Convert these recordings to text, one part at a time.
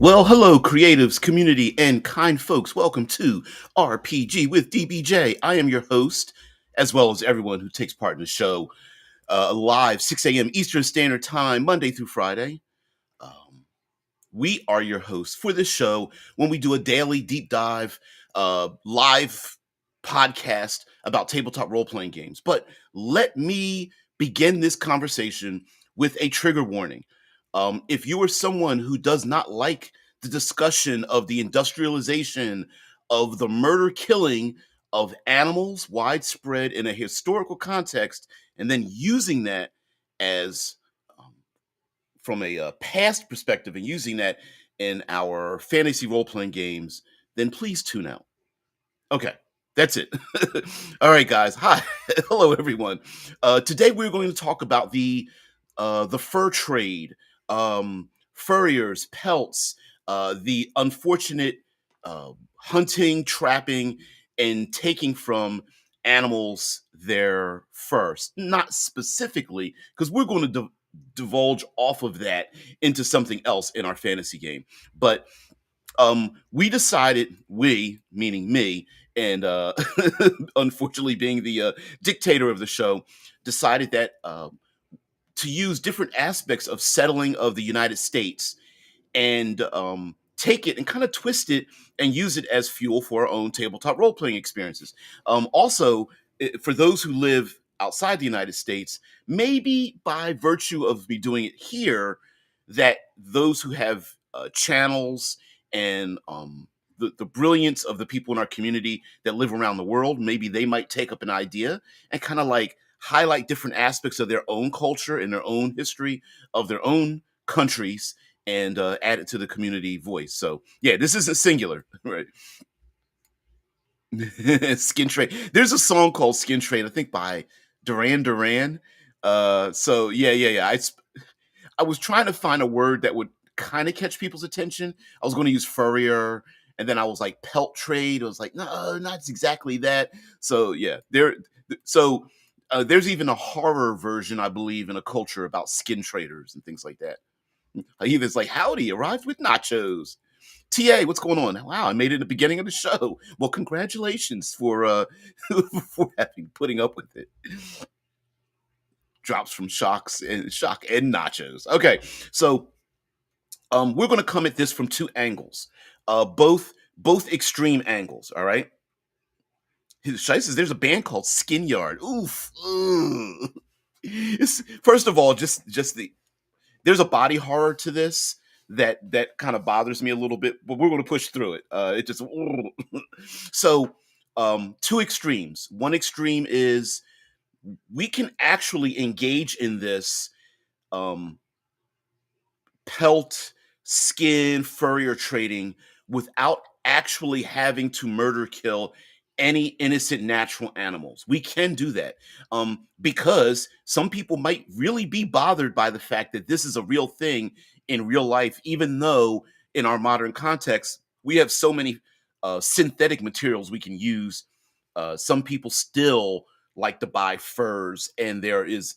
Well, hello, creatives, community, and kind folks. Welcome to RPG with DBJ. I am your host, as well as everyone who takes part in the show, live 6 a.m. Eastern Standard Time, Monday through Friday. Um, we are your hosts for this show when we do a daily deep dive, live podcast about tabletop role playing games. But let me begin this conversation with a trigger warning. If you are someone who does not like the discussion of the industrialization of the murder killing of animals widespread in a historical context, and then using that as um, from a past perspective and using that in our fantasy role playing games, then please tune out. Okay, that's it. All right, guys. Hi, hello, everyone. Today we're going to talk about the fur trade, furriers, pelts, the unfortunate hunting, trapping, and taking from animals their fur. Not specifically, because we're going to divulge off of that into something else in our fantasy game. But we decided, we meaning me, and unfortunately being the dictator of the show, decided that to use different aspects of settling of the United States and take it and kind of twist it and use it as fuel for our own tabletop role playing experiences. Also, for those who live outside the United States, maybe by virtue of me doing it here, that those who have channels and the brilliance of the people in our community that live around the world, maybe they might take up an idea and kind of like highlight different aspects of their own culture and their own history of their own countries and add it to the community voice. So yeah, this isn't singular, right? Skin Trade. There's a song called Skin Trade, I think by Duran Duran. So yeah. I was trying to find a word that would kind of catch people's attention. I was going to use furrier, and then I was like pelt trade. I was like, no, not exactly that. So yeah, So there's even a horror version, I believe, in a culture about skin traders and things like that. It's like, howdy, arrived with nachos. TA, what's going on? Wow, I made it at the beginning of the show. Well, congratulations for for having putting up with it. Drops from shock and nachos. Okay, so we're going to come at this from two angles, both extreme angles. All right. Says there's a band called Skin Yard. Oof. Ugh. First of all, just the there's a body horror to this that kind of bothers me a little bit, but we're going to push through it. It just so two extremes. One extreme is we can actually engage in this um, pelt, skin, furrier trading without actually having to murder kill any innocent natural animals. We can do that because some people might really be bothered by the fact that this is a real thing in real life, even though in our modern context, we have so many synthetic materials we can use. Some people still like to buy furs, and there is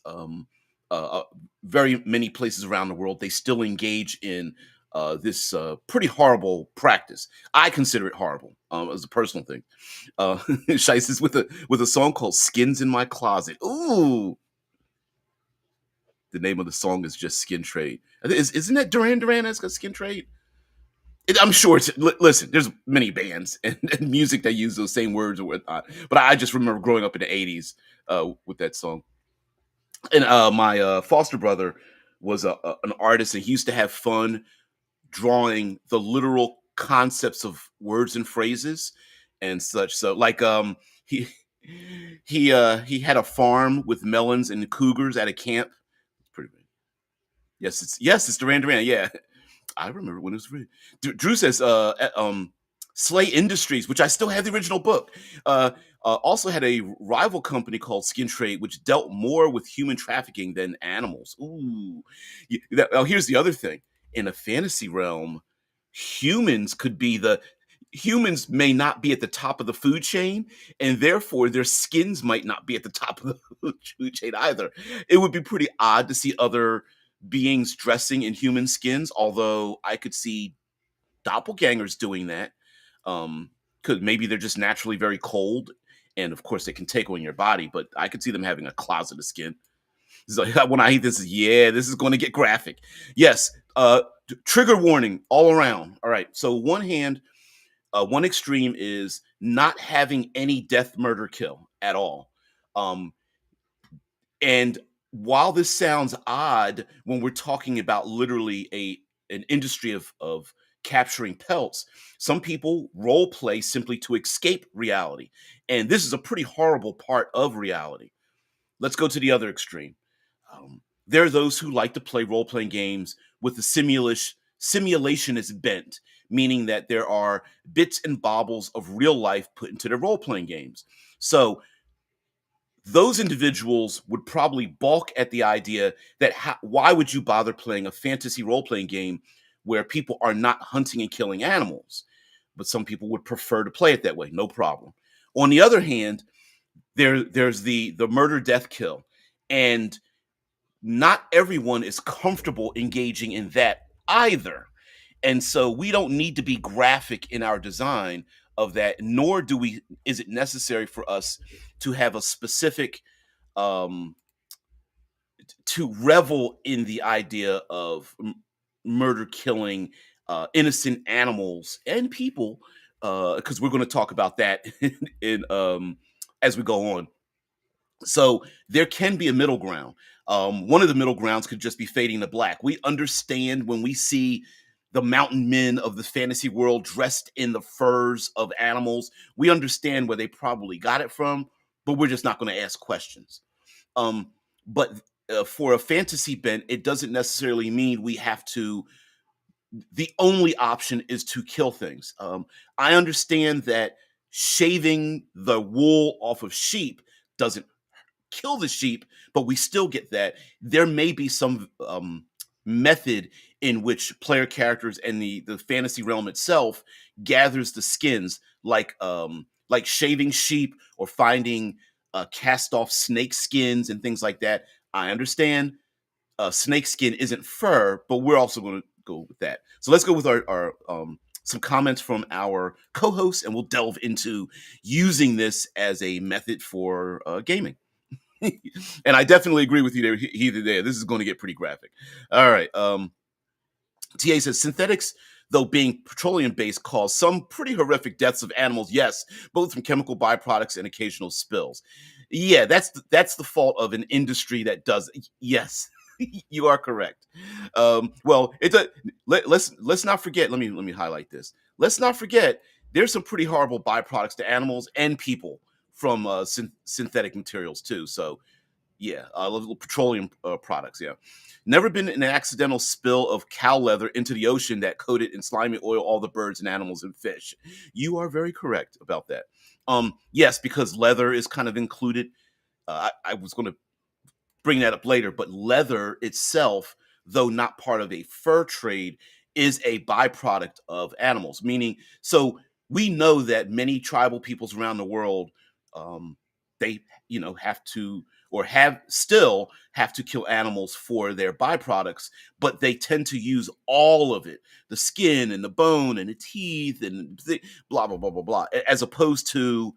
very many places around the world they still engage in this pretty horrible practice. I consider it horrible as a personal thing. Shice is with a song called "Skins in My Closet." Ooh, the name of the song is just "Skin Trade." Isn't that Duran Duran that's got "Skin Trade"? I'm sure it's listen. There's many bands and music that use those same words or whatnot, but I just remember growing up in the '80s with that song. And my foster brother was an artist, and he used to have fun drawing the literal concepts of words and phrases and such. So, like, he he had a farm with melons and cougars at a camp. It's pretty big. Yes, it's Duran Duran. Yeah, I remember when it was free. Drew says, Slay Industries, which I still have the original book, also had a rival company called Skin Trade, which dealt more with human trafficking than animals. Ooh. Now, here's the other thing. In a fantasy realm, humans could be the humans may not be at the top of the food chain, and therefore their skins might not be at the top of the food chain either. It would be pretty odd to see other beings dressing in human skins, although I could see doppelgangers doing that. Because maybe they're just naturally very cold, and of course they can take on your body. But I could see them having a closet of skin. So when I hear this, yeah, this is going to get graphic. Yes, trigger warning all around. All right. So one extreme is not having any death, murder, kill at all. Um, and while this sounds odd when we're talking about literally an industry of capturing pelts, some people role play simply to escape reality. And this is a pretty horrible part of reality. Let's go to the other extreme. There are those who like to play role playing games with the simulationist bent, meaning that there are bits and baubles of real life put into their role playing games. So those individuals would probably balk at the idea that why would you bother playing a fantasy role playing game where people are not hunting and killing animals? But some people would prefer to play it that way, no problem. On the other hand, there's the murder, death, kill, and not everyone is comfortable engaging in that either. And so we don't need to be graphic in our design of that, nor do we is it necessary for us to have a specific um to revel in the idea of murder, killing innocent animals and people, because we're going to talk about that in as we go on. So there can be a middle ground. One of the middle grounds could just be fading to black. We understand when we see the mountain men of the fantasy world dressed in the furs of animals. We understand where they probably got it from, but we're just not going to ask questions. But for a fantasy bent, it doesn't necessarily mean we have to. The only option is to kill things. I understand that shaving the wool off of sheep doesn't kill the sheep, but we still get that. There may be some method in which player characters and the fantasy realm itself gathers the skins, like shaving sheep or finding cast off snake skins and things like that. I understand snake skin isn't fur, but we're also going to go with that. So let's go with our some comments from our co-hosts, and we'll delve into using this as a method for gaming. And I definitely agree with you there, Heather. There, this is going to get pretty graphic. All right. TA says synthetics, though being petroleum based, cause some pretty horrific deaths of animals. Yes, both from chemical byproducts and occasional spills. Yeah, that's the fault of an industry that does. Yes, you are correct. Well, let's not forget. Let me highlight this. Let's not forget there's some pretty horrible byproducts to animals and people from synthetic materials too. So yeah, little petroleum products. Yeah, never been an accidental spill of cow leather into the ocean that coated in slimy oil all the birds and animals and fish. You are very correct about that. Yes, because leather is kind of included. I was going to bring that up later, but leather itself, though not part of a fur trade, is a byproduct of animals. Meaning, so we know that many tribal peoples around the world, um, they have to or have still have to kill animals for their byproducts, but they tend to use all of it, the skin and the bone and the teeth and blah blah blah blah blah, as opposed to,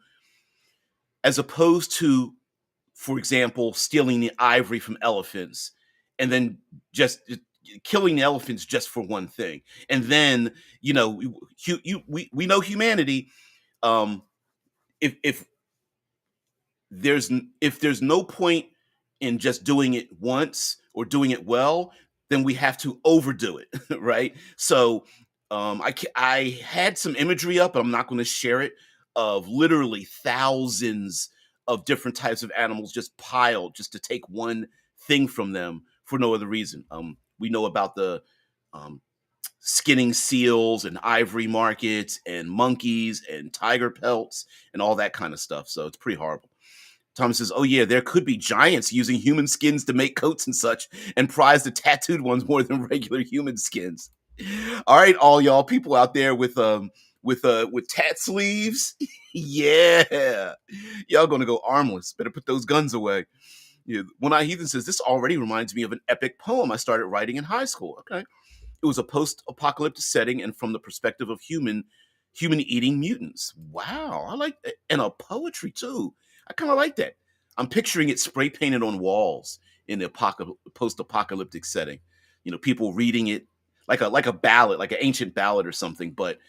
for example, stealing the ivory from elephants and then just killing the elephants just for one thing. And then, we know humanity. Um, if there's no point in just doing it once or doing it well, then we have to overdo it, right? So I had some imagery up, but I'm not going to share it, of literally thousands of different types of animals just piled just to take one thing from them for no other reason. We know about the um, skinning seals and ivory markets and monkeys and tiger pelts and all that kind of stuff. So it's pretty horrible. Thomas says, "Oh yeah, there could be giants using human skins to make coats and such, and prize the tattooed ones more than regular human skins." All right, all y'all people out there with tat sleeves, yeah, y'all gonna go armless. Better put those guns away. Yeah, One Eye Heathen says, "This already reminds me of an epic poem I started writing in high school." Okay, It was a post-apocalyptic setting and from the perspective of human eating mutants. Wow, I like that. And a poetry too. I kind of like that. I'm picturing it spray painted on walls in the post-apocalyptic setting. People reading it like a ballad, like an ancient ballad or something, but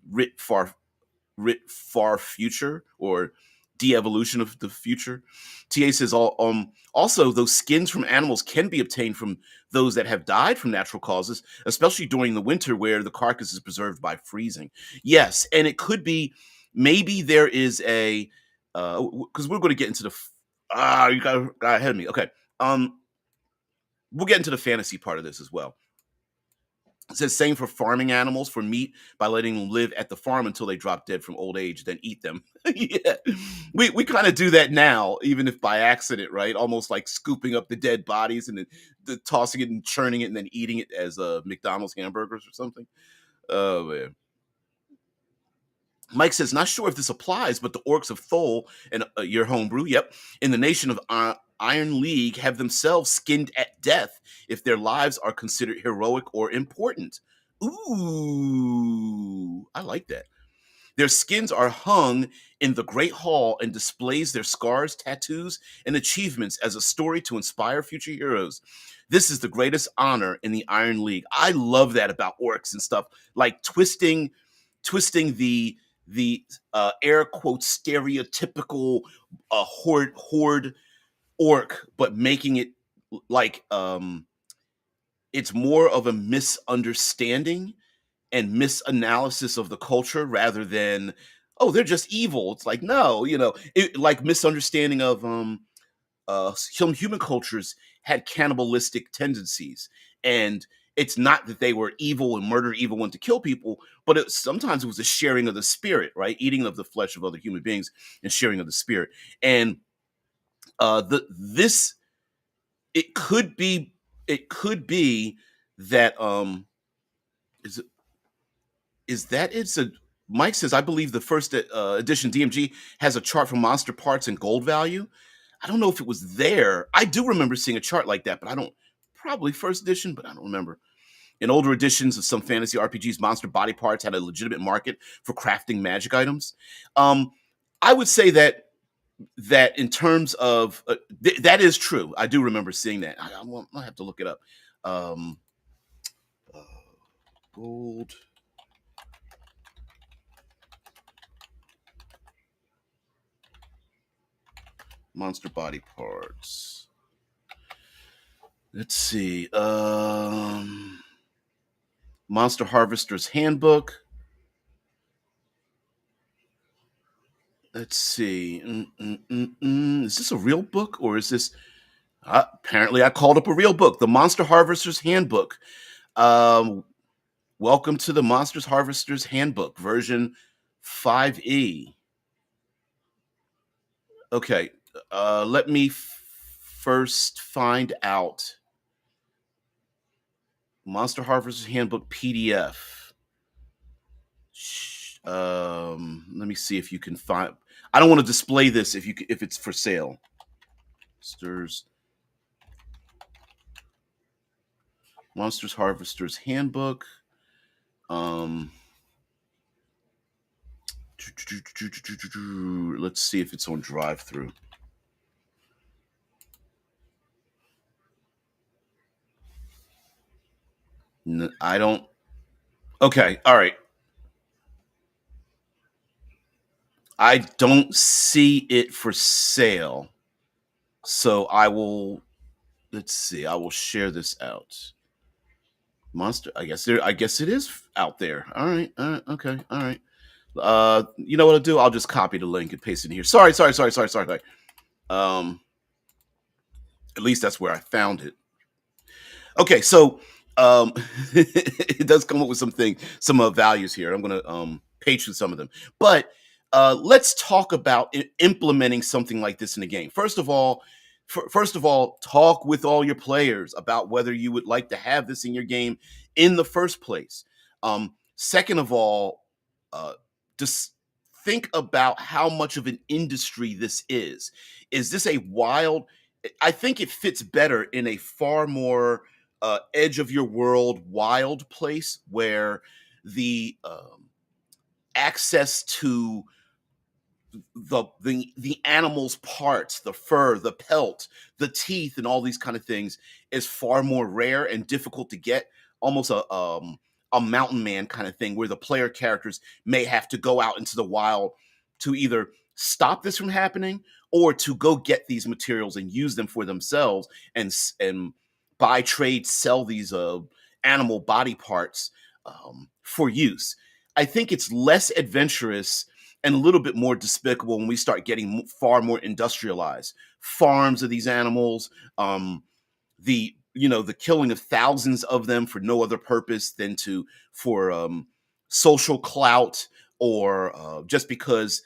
writ far future, or de-evolution of the future. TA says also those skins from animals can be obtained from those that have died from natural causes, especially during the winter where the carcass is preserved by freezing. Yes, and it could be, maybe there is a because we're going to get into you got ahead of me. Okay. We'll get into the fantasy part of this as well. It says same for farming animals for meat by letting them live at the farm until they drop dead from old age, then eat them. Yeah, we kind of do that now, even if by accident, right? Almost like scooping up the dead bodies and then tossing it and churning it and then eating it as McDonald's hamburgers or something. Oh man. Mike says, not sure if this applies, but the orcs of Thol and your homebrew, yep, in the nation of Iron League have themselves skinned at death if their lives are considered heroic or important. Ooh, I like that. Their skins are hung in the Great Hall and displays their scars, tattoos, and achievements as a story to inspire future heroes. This is the greatest honor in the Iron League. I love that about orcs and stuff, like twisting the air quotes stereotypical horde orc, but making it like it's more of a misunderstanding and misanalysis of the culture rather than, oh, they're just evil. It's like, no, like misunderstanding of some human cultures had cannibalistic tendencies, and it's not that they were evil and murder evil and to kill people, but sometimes it was a sharing of the spirit, right? Eating of the flesh of other human beings and sharing of the spirit. And the this it could be that is is that it's a Mike says, I believe the first edition DMG has a chart for monster parts and gold value. I don't know if it was there. I do remember seeing a chart like that, but I don't, probably first edition, but I don't remember. In older editions of some fantasy RPGs, monster body parts had a legitimate market for crafting magic items. Um, I would say that in terms of that is true. I do remember seeing that. I'll have to look it up. Um, uh, Gold monster body parts. Let's see. Monster Harvester's Handbook. Let's see. Is this a real book or is this? Apparently, I called up a real book. The Monster Harvester's Handbook. Um, Welcome to the Monsters Harvester's Handbook, version 5e. Okay, let me first find out. Monster Harvester's Handbook PDF. Let me see if you can find. I don't want to display this if it's for sale. Monsters Harvester's Handbook. Let's see if it's on drive-through. I don't. Okay, all right. I don't see it for sale, so I will. Let's see. I will share this out. Monster. I guess it is out there. All right. All right. Okay. All right. You know what I'll do? I'll just copy the link and paste it in here. Sorry. Um, at least that's where I found it. Okay, so it does come up with some values here. I'm going to page through some of them, but let's talk about implementing something like this in the game. First of all, talk with all your players about whether you would like to have this in your game in the first place. Second of all, just think about how much of an industry this is. Is this a wild? I think it fits better in a far more edge of your world wild place where the access to the animal's parts, the fur, the pelt, the teeth, and all these kind of things is far more rare and difficult to get. Almost a mountain man kind of thing, where the player characters may have to go out into the wild to either stop this from happening or to go get these materials and use them for themselves and buy trade sell these animal body parts for use. I think it's less adventurous and a little bit more despicable when we start getting far more industrialized farms of these animals, the killing of thousands of them for no other purpose than to for social clout, or just because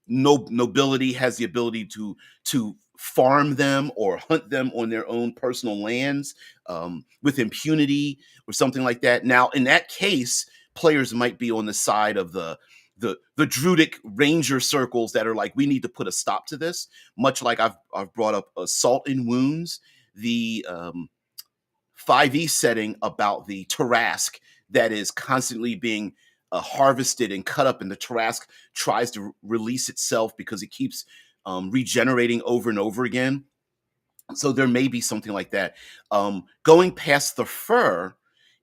no nobility has the ability to farm them or hunt them on their own personal lands with impunity or something like that. Now, in that case, players might be on the side of the druidic ranger circles that are like, we need to put a stop to this. Much like I've brought up assault and wounds, the 5e setting about the Tarask that is constantly being harvested and cut up, and the Tarask tries to release itself because it keeps regenerating over and over again. So there may be something like that. Going past the fur,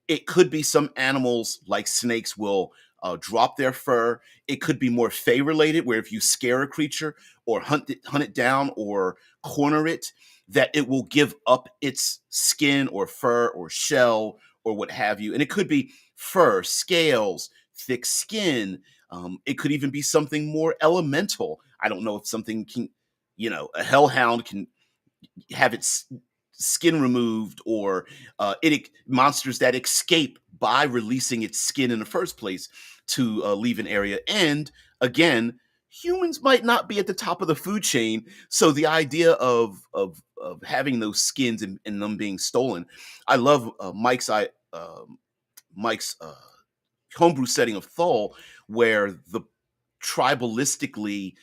it could be some animals like snakes will drop their fur. It could be more fey related, where if you scare a creature or hunt it down or corner it, that it will give up its skin or fur or shell or what have you. And it could be fur, scales, thick skin. It could even be something more elemental. I don't know if something can, a hellhound can have its skin removed, or monsters that escape by releasing its skin in the first place to leave an area. And again, humans might not be at the top of the food chain, so the idea of having those skins and them being stolen. I love Mike's homebrew setting of Thul, where the tribalistically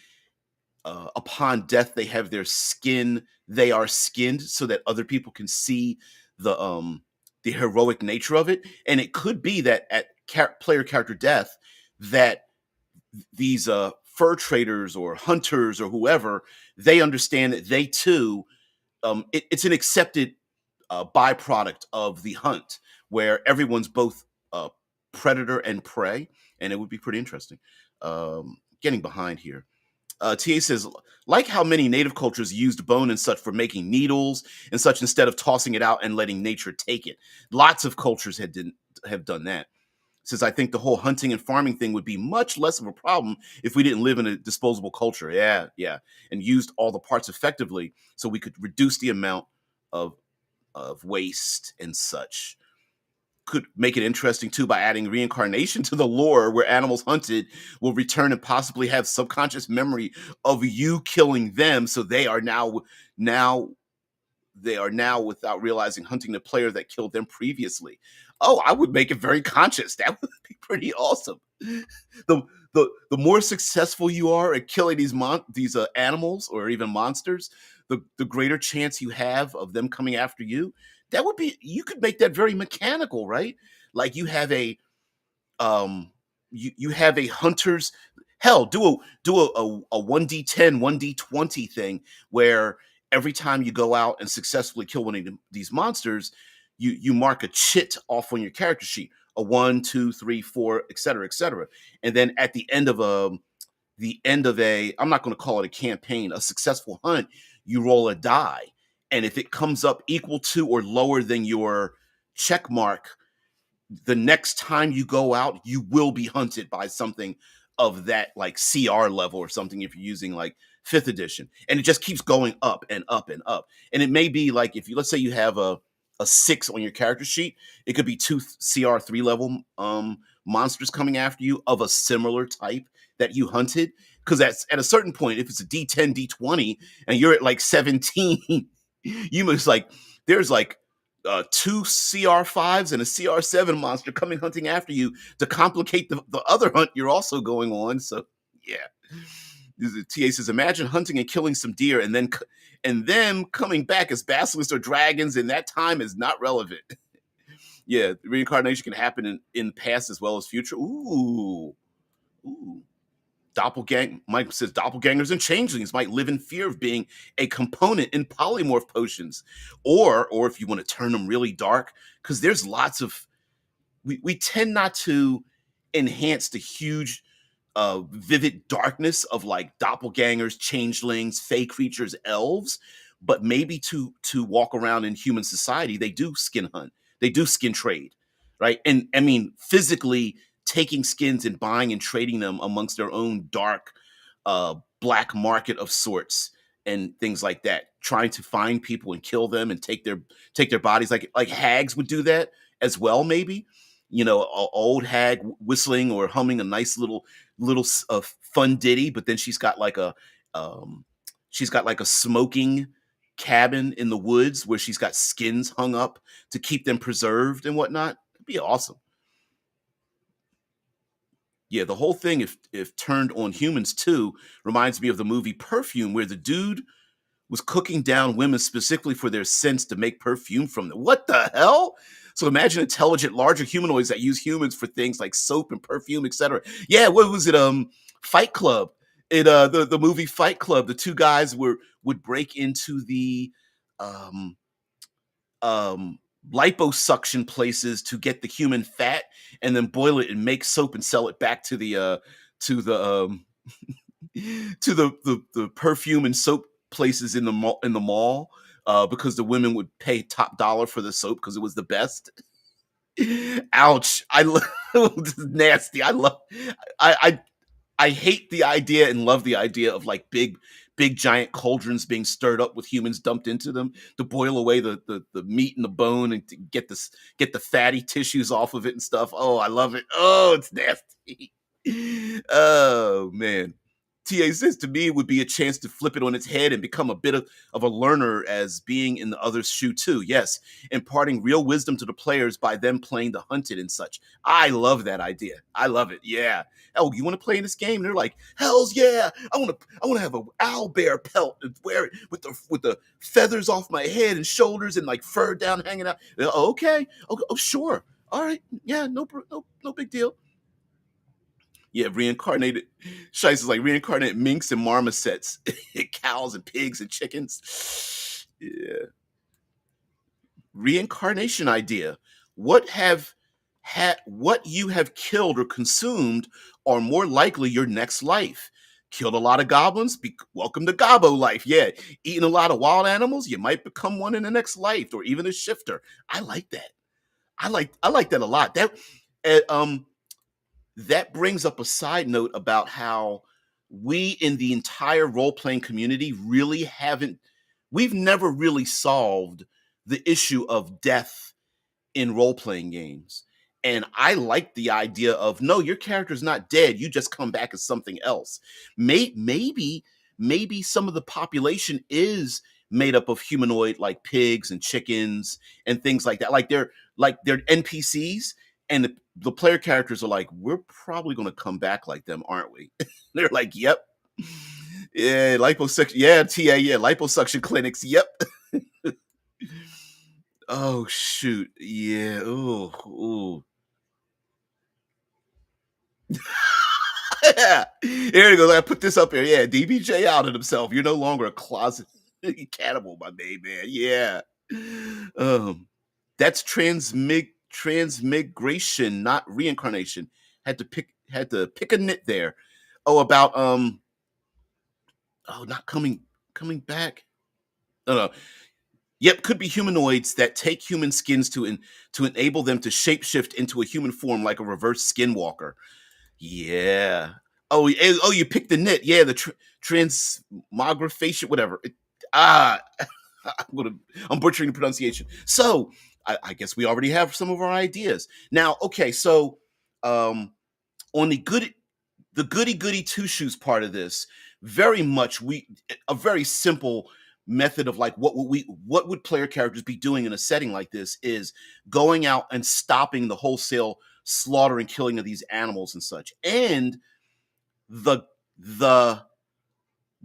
upon death they have their skin, they are skinned so that other people can see the heroic nature of it. And it could be that at player character death, that these fur traders or hunters or whoever, they understand that they too, it's an accepted byproduct of the hunt, where everyone's both predator and prey. And it would be pretty interesting. Getting behind here. TA says, like how many native cultures used bone and such for making needles and such instead of tossing it out and letting nature take it. Lots of cultures have done that. Says, I think the whole hunting and farming thing would be much less of a problem if we didn't live in a disposable culture. Yeah, yeah. And used all the parts effectively so we could reduce the amount of waste and such. Could make it interesting too by adding reincarnation to the lore, where animals hunted will return and possibly have subconscious memory of you killing them, so they are now without realizing hunting the player that killed them previously. Oh, I would make it very conscious. That would be pretty awesome. The the more successful you are at killing these animals or even monsters, the greater chance you have of them coming after you. That would be, you could make that very mechanical, right? Like you have a you have a hunter's, hell, do a 1d10 1d20 thing, where every time you go out and successfully kill one of these monsters, you mark a chit off on your character sheet, a 1 2 3 4 etc etc. And then at the end of a, I'm not going to call it a campaign, a successful hunt, you roll a die, and if it comes up equal to or lower than your check mark, the next time you go out, you will be hunted by something of that like CR level or something, if you're using like 5th edition. And it just keeps going up and up and up. And it may be like, if you, let's say you have a 6 on your character sheet, it could be 2 CR3 level monsters coming after you of a similar type that you hunted. Because that's at a certain point, if it's a D10, D20, and you're at like 17, you must like, there's like 2 CR5s and a CR7 monster coming hunting after you to complicate the other hunt you're also going on. So, yeah. TA says, imagine hunting and killing some deer and then coming back as basilisks or dragons, and that time is not relevant. Yeah, reincarnation can happen in past as well as future. Ooh. Mike says doppelgangers and changelings might live in fear of being a component in polymorph potions, or if you want to turn them really dark, because there's lots of we tend not to enhance the huge vivid darkness of like doppelgangers, changelings, fey creatures, elves, but maybe to walk around in human society, they do skin hunt, they do skin trade, right? And I mean, physically taking skins and buying and trading them amongst their own dark, black market of sorts and things like that, trying to find people and kill them and take their bodies, like hags would do that as well, maybe. You know, a old hag whistling or humming a nice little fun ditty, but then um, she's got like a smoking cabin in the woods where she's got skins hung up to keep them preserved and whatnot. It'd be awesome. Yeah, the whole thing, if turned on humans too, reminds me of the movie Perfume, where the dude was cooking down women specifically for their scents to make perfume from them. What the hell? So imagine intelligent, larger humanoids that use humans for things like soap and perfume, etc. Yeah, what was it? Fight Club. The movie Fight Club. The two guys would break into the um liposuction places to get the human fat and then boil it and make soap and sell it back to the to the perfume and soap places in the mall, because the women would pay top dollar for the soap because it was the best. Ouch! Nasty. I I hate the idea and love the idea of like big giant cauldrons being stirred up with humans dumped into them to boil away the meat and the bone and to get the fatty tissues off of it and stuff. Oh, I love it. Oh, it's nasty. Oh man. TA says to me it would be a chance to flip it on its head and become a bit of a learner as being in the other's shoe too. Yes, imparting real wisdom to the players by them playing the hunted and such. I love that idea. I love it. Yeah. Oh, you want to play in this game? And they're like, hell's yeah! I want to have a owl bear pelt and wear it with the feathers off my head and shoulders and like fur down hanging out. Okay, oh sure, all right, yeah, no big deal. Yeah, reincarnated. Shice is like reincarnated minks and marmosets, cows and pigs and chickens. Yeah, reincarnation idea. What you have killed or consumed are more likely your next life. Killed a lot of goblins, welcome to gobbo life. Yeah, eating a lot of wild animals, you might become one in the next life, or even a shifter. I like that. I like that a lot. Uh, um that brings up a side note about how we in the entire role playing community really haven't we've never really solved the issue of death in role playing games. And I like the idea of no, your character's not dead. You just come back as something else. Maybe some of the population is made up of humanoid like pigs and chickens and things like that. Like they're NPCs, and the player characters are like, we're probably going to come back like them, aren't we? They're like, yep. Yeah, liposuction. Yeah, TA. Yeah, liposuction clinics. Yep. Oh shoot. Yeah. Ooh. Yeah. Here you go. I put this up here. Yeah, DBJ outed himself. You're no longer a closet cannibal, my main man. Yeah. Um, that's transmigration, not reincarnation. Had to pick a nit there. Oh, about not coming back. No, no. Yep, could be humanoids that take human skins to enable them to shapeshift into a human form like a reverse skinwalker. Yeah. Oh, you picked the nit. Yeah, the transmogrification, whatever. Ah, I'm gonna, I'm butchering the pronunciation. So I guess we already have some of our ideas now. Okay, so um, on the goody two shoes part of this, very much we a very simple method of like what would player characters be doing in a setting like this is going out and stopping the wholesale slaughter and killing of these animals and such, and the the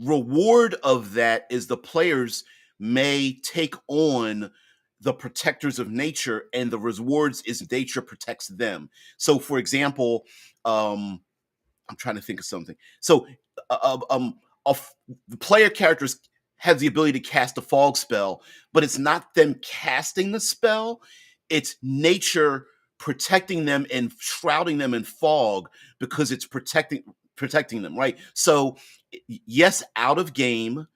reward of that is the players may take on the protectors of nature, and the rewards is nature protects them. So, for example, um, I'm trying to think of something. So, a the player characters has the ability to cast a fog spell, but it's not them casting the spell; it's nature protecting them and shrouding them in fog because it's protecting them, right? So, yes, out of game,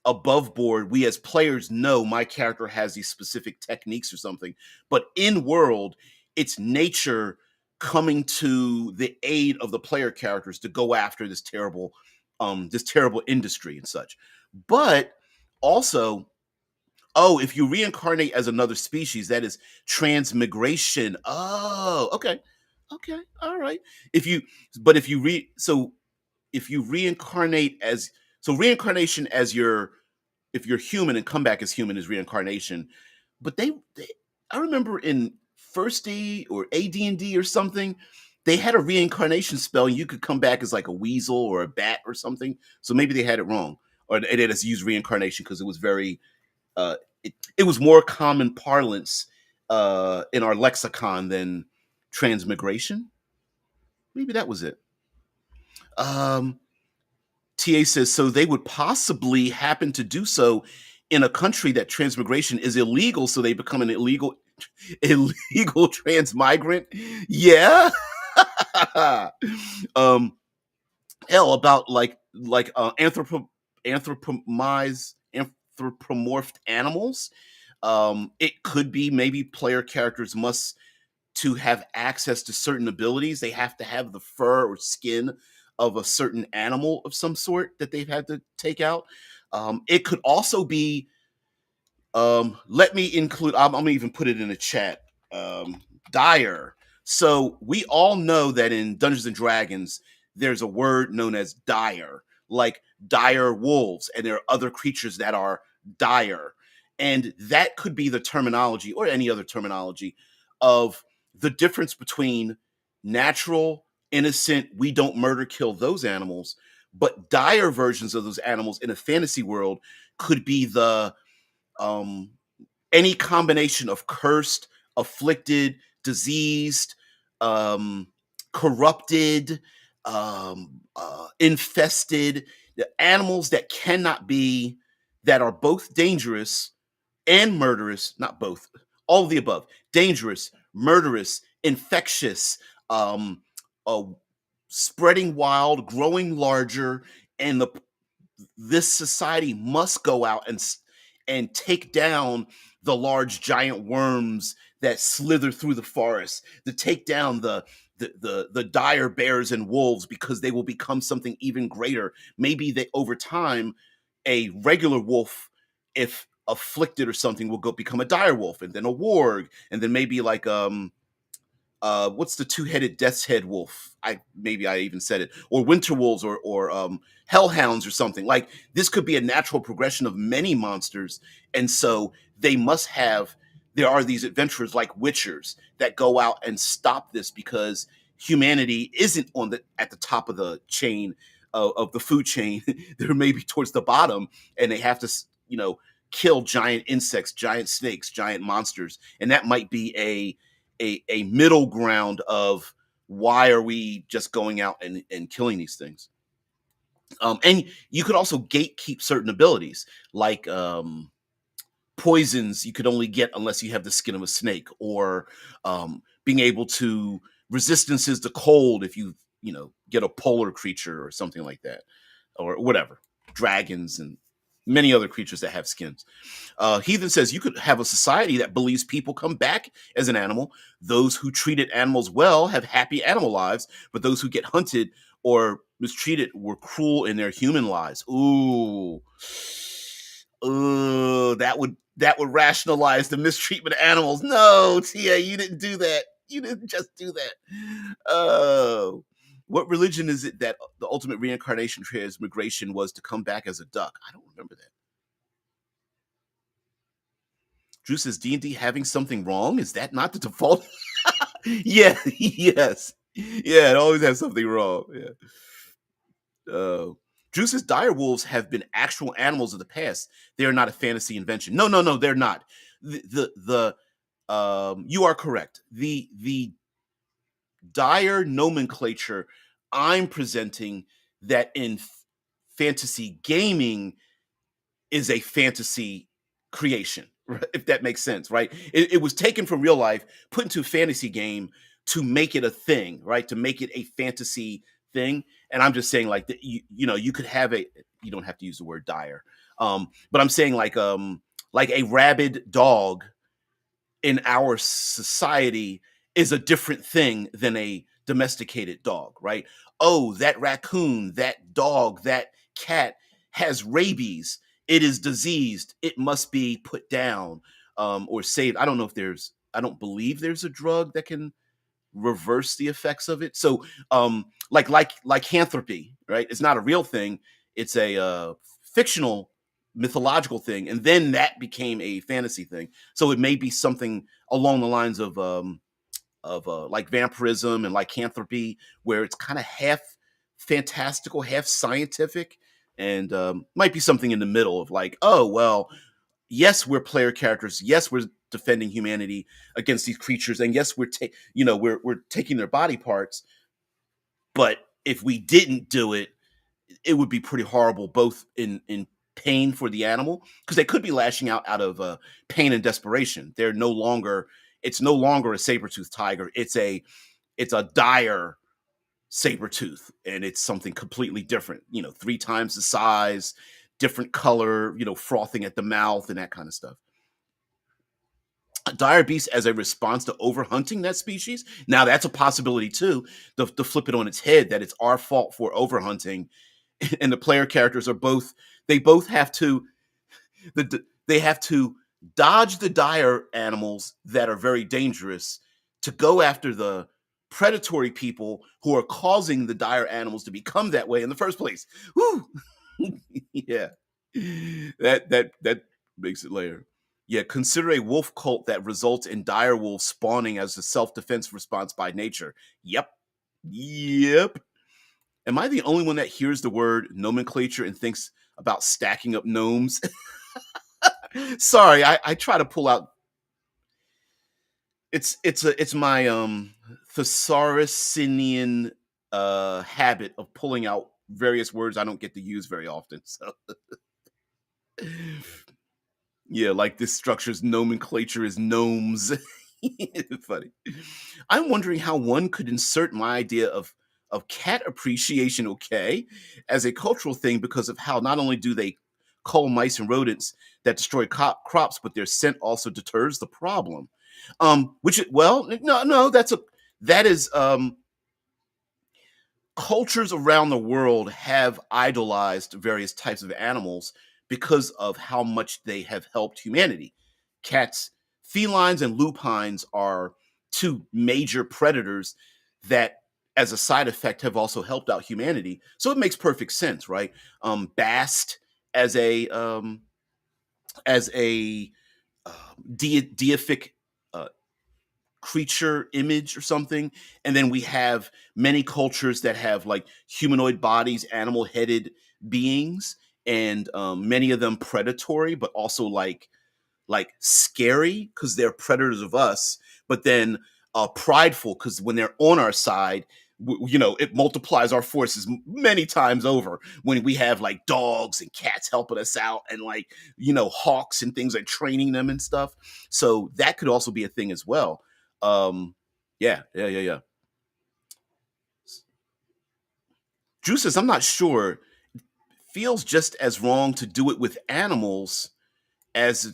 above board, we as players know my character has these specific techniques or something, but in world, it's nature coming to the aid of the player characters to go after this terrible industry and such. But also, oh, if you reincarnate as another species, that is transmigration. Oh, okay. Okay. All right. If you but if you re so if you reincarnate as so reincarnation as your if you're human and come back as human is reincarnation. But they I remember in first D or AD&D or something, they had a reincarnation spell. And you could come back as like a weasel or a bat or something. So maybe they had it wrong, or they just used reincarnation because it was very it was more common parlance in our lexicon than transmigration. Maybe that was it. Um, TA says so they would possibly happen to do so in a country that transmigration is illegal, so they become an illegal transmigrant. Yeah. um hell about anthropomorphed animals. It could be maybe player characters must to have access to certain abilities, they have to have the fur or skin of a certain animal of some sort that they've had to take out. It could also be, let me include, I'm gonna even put it in the chat. Dire. So we all know that in Dungeons and Dragons, there's a word known as dire, like dire wolves, and there are other creatures that are dire. And that could be the terminology or any other terminology of the difference between natural, innocent, we don't murder, kill those animals, but dire versions of those animals in a fantasy world could be the um, any combination of cursed, afflicted, diseased, um, corrupted, infested, the animals that cannot be, that are both dangerous and murderous, not both, all of the above, dangerous, murderous, infectious, um, uh, spreading wild, growing larger, and this society must go out and take down the large giant worms that slither through the forest, to take down the dire bears and wolves because they will become something even greater. Maybe they over time, a regular wolf, if afflicted or something, will go become a dire wolf, and then a warg, and then maybe like what's the two-headed death's head wolf? I even said it, or winter wolves, or hellhounds or something. Like this could be a natural progression of many monsters, and so they must have. There are these adventurers like witchers that go out and stop this because humanity isn't on the at the top of the chain of the food chain. They're maybe towards the bottom, and they have to kill giant insects, giant snakes, giant monsters, and that might be a middle ground of why are we just going out and killing these things. And you could also gatekeep certain abilities, like poisons you could only get unless you have the skin of a snake, or being able to resistances to cold if you get a polar creature or something like that, or whatever, dragons and many other creatures that have skins. Heathen says you could have a society that believes people come back as an animal. Those who treated animals well have happy animal lives, but those who get hunted or mistreated were cruel in their human lives. Ooh, that would rationalize the mistreatment of animals. No, Tia, you didn't do that. You didn't just do that. Oh. What religion is it that the ultimate reincarnation transmigration was to come back as a duck? I don't remember that. Drew says D&D having something wrong? Is that not the default? Yeah, yes. Yeah, it always has something wrong. Yeah. Oh. Juice's dire wolves have been actual animals of the past. They are not a fantasy invention. No, no, no, they're not. You are correct. The dire nomenclature I'm presenting that in fantasy gaming is a fantasy creation, right? If that makes sense, right? It was taken from real life, put into a fantasy game to make it a thing, right? To make it a fantasy thing. And I'm just saying, like, you know, you could have a, you don't have to use the word dire, but I'm saying like a rabid dog in our society is a different thing than a domesticated dog, right? Oh, that raccoon, that dog, that cat has rabies. It is diseased. It must be put down or saved. I don't know if there's, I don't believe there's a drug that can reverse the effects of it. So, like lycanthropy, right? It's not a real thing. It's a fictional, mythological thing, and then that became a fantasy thing. So it may be something along the lines of like vampirism and lycanthropy, where it's kind of half fantastical, half scientific, and might be something in the middle of like, oh well, yes, we're player characters. Yes, we're defending humanity against these creatures, and yes, you know, we're taking their body parts. But if we didn't do it, it would be pretty horrible, both in pain for the animal, because they could be lashing out of pain and desperation. They're no longer. It's no longer a saber-toothed tiger. It's a dire saber tooth, and it's something completely different. You know, 3 times the size, different color. You know, frothing at the mouth and that kind of stuff. Dire beast as a response to overhunting that species. Now that's a possibility too. To flip it on its head, that it's our fault for overhunting, and the player characters are both. They both have to. They have to dodge the dire animals that are very dangerous to go after the predatory people who are causing the dire animals to become that way in the first place. Woo! Yeah, that makes it layer. Yeah, consider a wolf cult that results in dire wolves spawning as a self-defense response by nature. Yep. Yep. Am I the only one that hears the word nomenclature and thinks about stacking up gnomes? Sorry, I try to pull out. It's my thesaurusinian habit of pulling out various words I don't get to use very often. So yeah, like this structure's nomenclature is gnomes. Funny. I'm wondering how one could insert my idea of cat appreciation, okay, as a cultural thing, because of how not only do they cull mice and rodents that destroy crops, but their scent also deters the problem. Well, no, that is cultures around the world have idolized various types of animals because of how much they have helped humanity. Cats, felines, and lupines are 2 major predators that, as a side effect, have also helped out humanity. So it makes perfect sense, right? Bast as a deific creature image or something, and then we have many cultures that have like humanoid bodies, animal headed beings, and many of them predatory but also like scary because they're predators of us, but then prideful because when they're on our side, you know, it multiplies our forces many times over when we have like dogs and cats helping us out, and like, you know, hawks and things like training them and stuff. So that could also be a thing as well. Yeah. Drew says, I'm not sure. Feels just as wrong to do it with animals as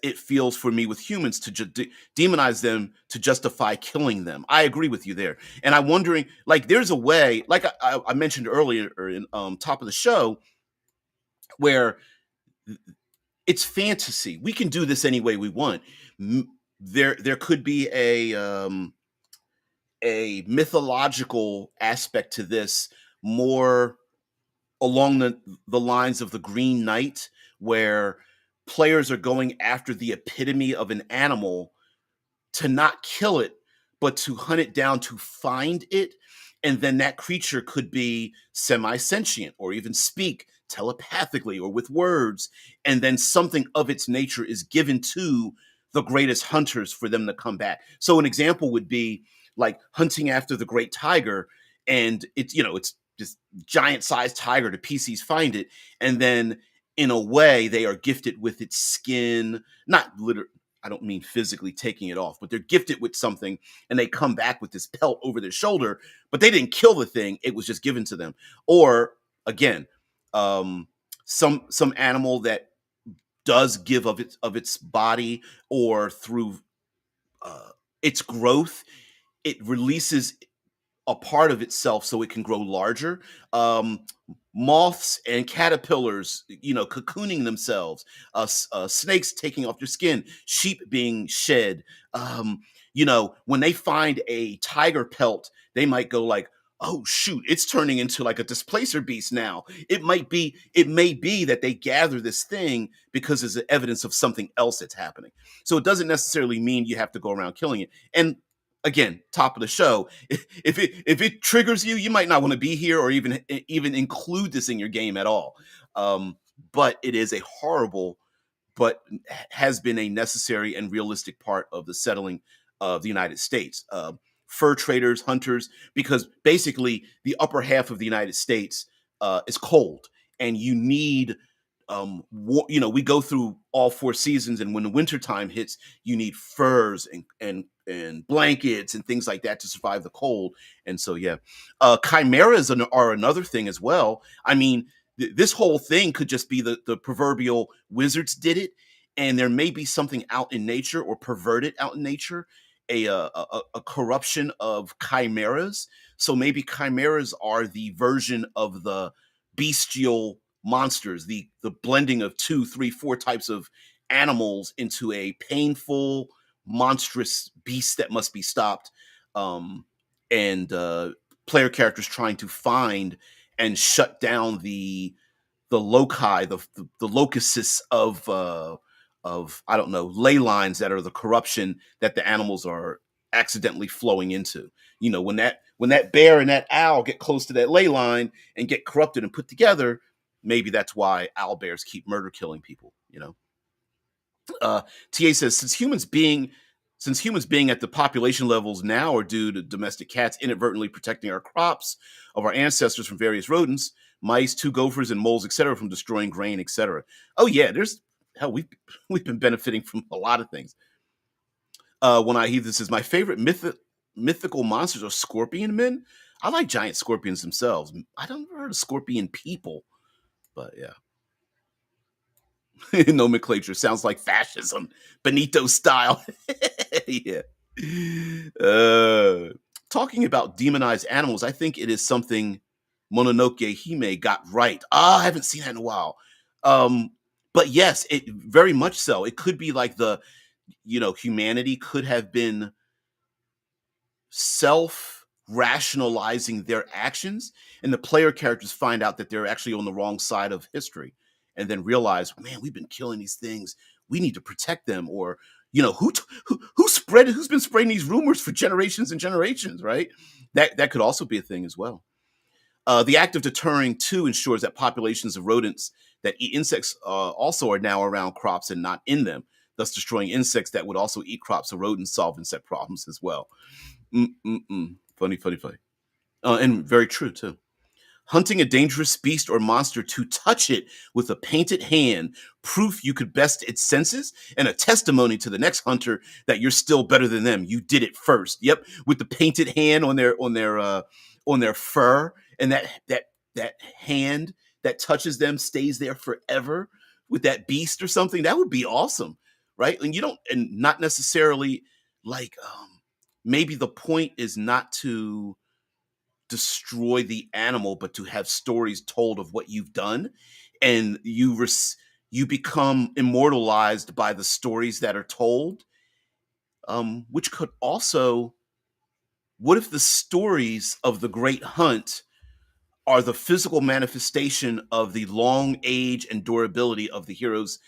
it feels for me with humans to demonize them to justify killing them. I agree with you there, and I'm wondering, like, there's a way, like I mentioned earlier or in top of the show, where it's fantasy. We can do this any way we want. There could be a mythological aspect to this, more along the lines of the Green Knight, where players are going after the epitome of an animal to not kill it, but to hunt it down to find it. and then that creature could be semi-sentient or even speak telepathically or with words, and then something of its nature is given to the greatest hunters for them to come back. So an example would be like hunting after the great tiger, and it's this giant sized tiger. The PCs find it, and then in a way they are gifted with its skin, not literally, I don't mean physically taking it off, but they're gifted with something, and they come back with this pelt over their shoulder, but they didn't kill the thing, it was just given to them. Or again, um some animal that does give of its body, or through uh its growth, it releases a part of itself so it can grow larger. Um, Moths and caterpillars, cocooning themselves. Snakes taking off their skin. Sheep being shed. When they find a tiger pelt, they might go like, "Oh shoot, it's turning into like a displacer beast now." It may be that they gather this thing because it's evidence of something else that's happening. So it doesn't necessarily mean you have to go around killing it. And again, top of the show, if it triggers you, you might not want to be here or even include this in your game at all. But it is a horrible, but has been a necessary and realistic part of the settling of the United States. Fur traders, hunters, because basically the upper half of the United States is cold, and you need we go through all four seasons, and when the winter time hits, you need furs and blankets and things like that to survive the cold. And so, yeah, chimeras are another thing as well. I mean, this whole thing could just be the proverbial wizards did it, and there may be something out in nature or perverted out in nature, a corruption of chimeras. So maybe chimeras are the version of the bestial monsters, the blending of two, three, four types of animals into a painful, monstrous beast that must be stopped. And Player characters trying to find and shut down the loci, the locuses of I don't know, ley lines that are the corruption that the animals are accidentally flowing into. When that bear and that owl get close to that ley line and get corrupted and put together, maybe that's why owl bears keep murder killing people. Ta says, since humans being at the population levels now are due to domestic cats inadvertently protecting our crops of our ancestors from various rodents, mice, two gophers, and moles, etc., from destroying grain, etc. Oh yeah, there's hell, we've been benefiting from a lot of things. When I hear this is my favorite mythical monsters are scorpion men. I like giant scorpions themselves. I don't heard of scorpion people, but yeah. Nomenclature sounds like fascism, Benito style. Yeah. Uh, Talking about demonized animals, I think it is something Mononoke Hime got right. I haven't seen that in a while. Um, but yes, it very much so. It could be like humanity could have been self rationalizing their actions, and the player characters find out that they're actually on the wrong side of history, and then realize, man, we've been killing these things, we need to protect them. Or who's been spreading these rumors for generations and generations, right? That could also be a thing as well. The act of deterring too ensures that populations of rodents that eat insects also are now around crops and not in them, thus destroying insects that would also eat crops. So rodents solve insect problems as well. Funny, funny, funny. And very true, too. Hunting a dangerous beast or monster to touch it with a painted hand, proof you could best its senses, and a testimony to the next hunter that you're still better than them. You did it first. Yep, with the painted hand on their fur, and that hand that touches them stays there forever with that beast or something. That would be awesome, right? And not necessarily like maybe the point is not to destroy the animal, but to have stories told of what you've done, and you become immortalized by the stories that are told. Which could also, what if the stories of the great hunt are the physical manifestation of the long age and durability of the heroes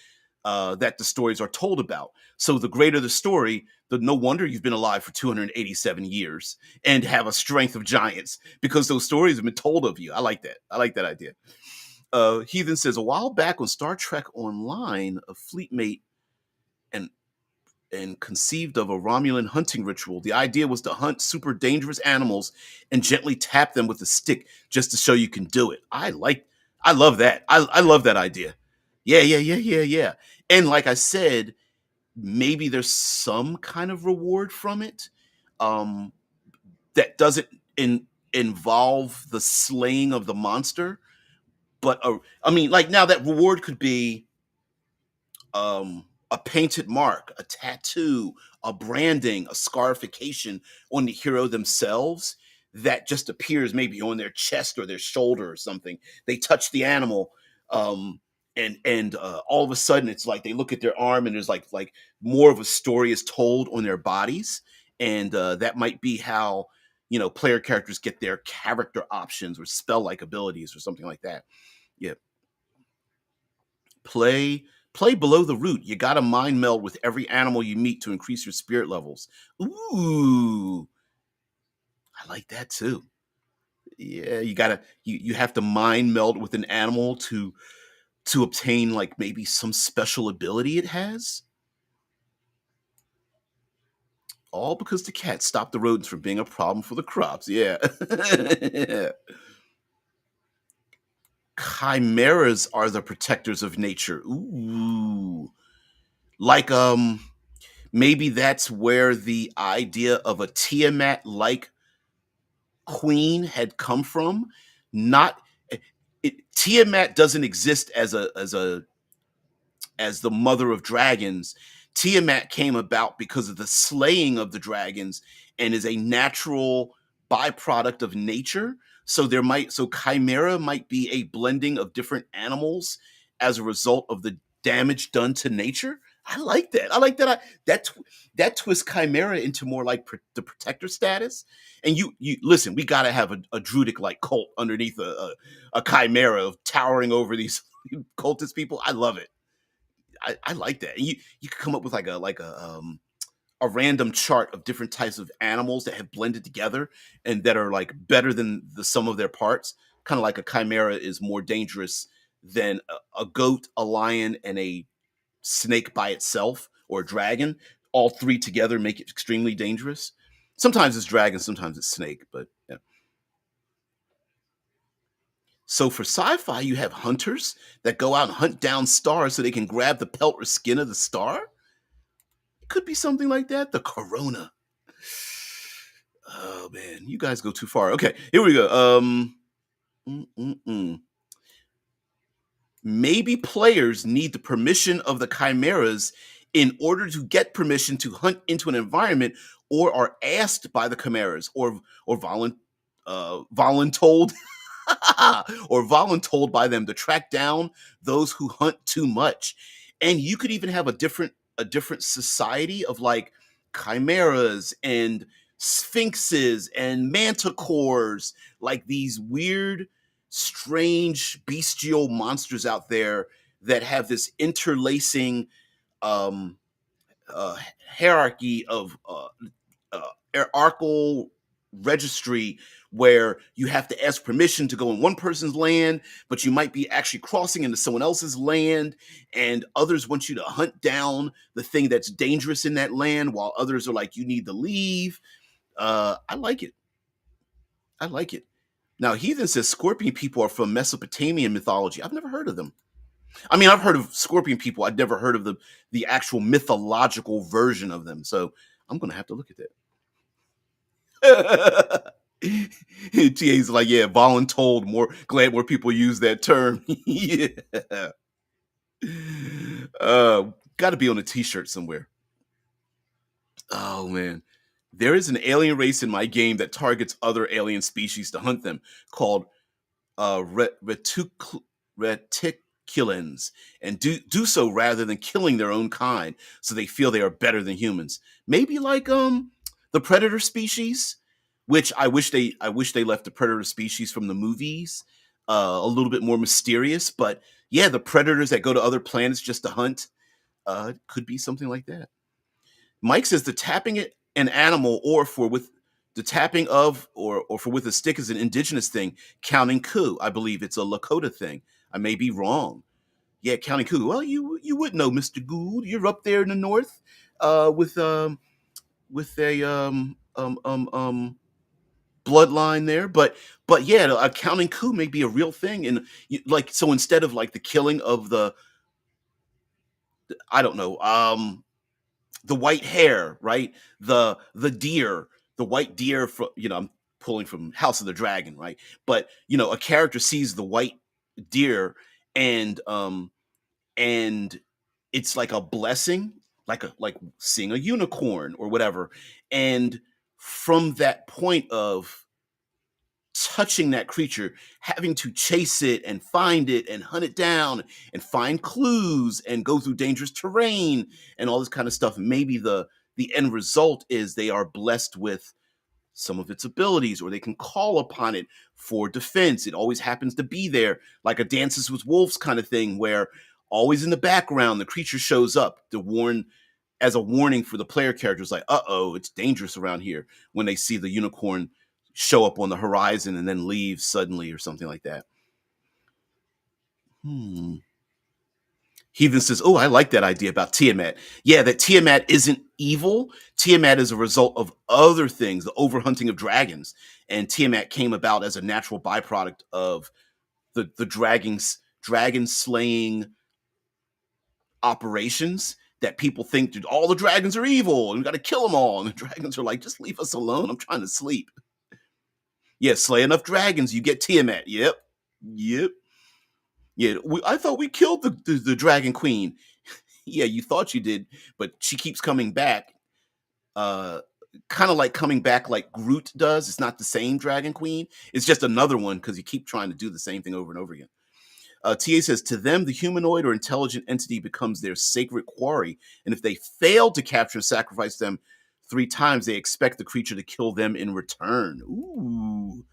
that the stories are told about. So the greater the story, the no wonder you've been alive for 287 years and have a strength of giants because those stories have been told of you. I like that. I like that idea. Heathen says a while back on Star Trek Online, a fleet mate and conceived of a Romulan hunting ritual. The idea was to hunt super dangerous animals and gently tap them with a stick just to show you can do it. I love that. I love that idea. Yeah. And like I said, maybe there's some kind of reward from it um, that doesn't involve the slaying of the monster. But I mean, like now that reward could be a painted mark, a tattoo, a branding, a scarification on the hero themselves that just appears maybe on their chest or their shoulder or something. They touch the animal, and all of a sudden it's like they look at their arm and there's like more of a story is told on their bodies, and that might be how player characters get their character options or spell like abilities or something like that. Yeah, play play below the root. You got to mind meld with every animal you meet to increase your spirit levels. Ooh, I like that too. Yeah, you have to mind meld with an animal to obtain like maybe some special ability it has. All because the cat stopped the rodents from being a problem for the crops. Yeah. Chimeras are the protectors of nature. Ooh. Like maybe that's where the idea of a Tiamat like queen had come from. Not Tiamat doesn't exist as the mother of dragons. Tiamat came about because of the slaying of the dragons and is a natural byproduct of nature. So chimera might be a blending of different animals as a result of the damage done to nature. I like that. I like that. That twists chimera into more like the protector status. And you listen. We got to have a druidic like cult underneath a chimera of towering over these cultist people. I love it. I like that. And you could come up with a random chart of different types of animals that have blended together and that are like better than the sum of their parts. Kind of like a chimera is more dangerous than a goat, a lion, and a snake by itself, or a dragon. All three together make it extremely dangerous. Sometimes it's dragon, sometimes it's snake, but yeah. So for sci-fi, you have hunters that go out and hunt down stars so they can grab the pelt or skin of the star. It could be something like that. The corona. Oh man, you guys go too far. Okay, here we go. Mm-mm-mm. Maybe players need the permission of the chimeras in order to get permission to hunt into an environment, or are asked by the chimeras, or voluntold or voluntold by them to track down those who hunt too much. And you could even have a different society of like chimeras and sphinxes and manticores, like these weird, strange, bestial monsters out there that have this interlacing um, uh, hierarchy of hierarchical registry where you have to ask permission to go in one person's land, but you might be actually crossing into someone else's land, and others want you to hunt down the thing that's dangerous in that land, while others are like, you need to leave. I like it. I like it. Now, Heathen says scorpion people are from Mesopotamian mythology. I've never heard of them. I mean, I've heard of scorpion people. I've never heard of the actual mythological version of them. So I'm gonna have to look at that. TA's like, yeah, voluntold. More glad more people use that term. Yeah. Got to be on a T-shirt somewhere. Oh man, there is an alien race in my game that targets other alien species to hunt them, called reticulans, and do so rather than killing their own kind, so they feel they are better than humans. Maybe like the predator species, which I wish they left the predator species from the movies a little bit more mysterious. But yeah, the predators that go to other planets just to hunt. Could be something like that. Mike says the tapping it an animal or for with the tapping of or for with a stick is an indigenous thing. Counting coup, I believe it's a Lakota thing. I may be wrong. Yeah, counting coup. Well, you would know, Mister Gould. You're up there in the north, with a bloodline there, but yeah, a counting coup may be a real thing, and like so instead of like the killing of the I don't know the white hare, right? The deer, the white deer from I'm pulling from House of the Dragon, right? But a character sees the white deer and and it's like a blessing, like seeing a unicorn or whatever. And from that point of touching that creature, having to chase it and find it and hunt it down and find clues and go through dangerous terrain and all this kind of stuff. Maybe the end result is they are blessed with some of its abilities, or they can call upon it for defense. It always happens to be there, like a Dances with Wolves kind of thing, where always in the background the creature shows up to warn as a warning for the player characters, like, uh-oh, it's dangerous around here, when they see the unicorn show up on the horizon and then leave suddenly or something like that. Heathen says, oh, I like that idea about Tiamat. Yeah, that Tiamat isn't evil. Tiamat is a result of other things, the overhunting of dragons. And Tiamat came about as a natural byproduct of the dragon slaying operations, that people think that all the dragons are evil and we got to kill them all. And the dragons are like, just leave us alone. I'm trying to sleep. Yeah, slay enough dragons, you get Tiamat. Yep. Yep. Yeah, I thought we killed the Dragon Queen. Yeah, you thought you did, but she keeps coming back. Uh, Kind of like coming back like Groot does. It's not the same Dragon Queen. It's just another one because you keep trying to do the same thing over and over again. TA says, to them, the humanoid or intelligent entity becomes their sacred quarry. And if they fail to capture and sacrifice them 3 times, they expect the creature to kill them in return. Ooh.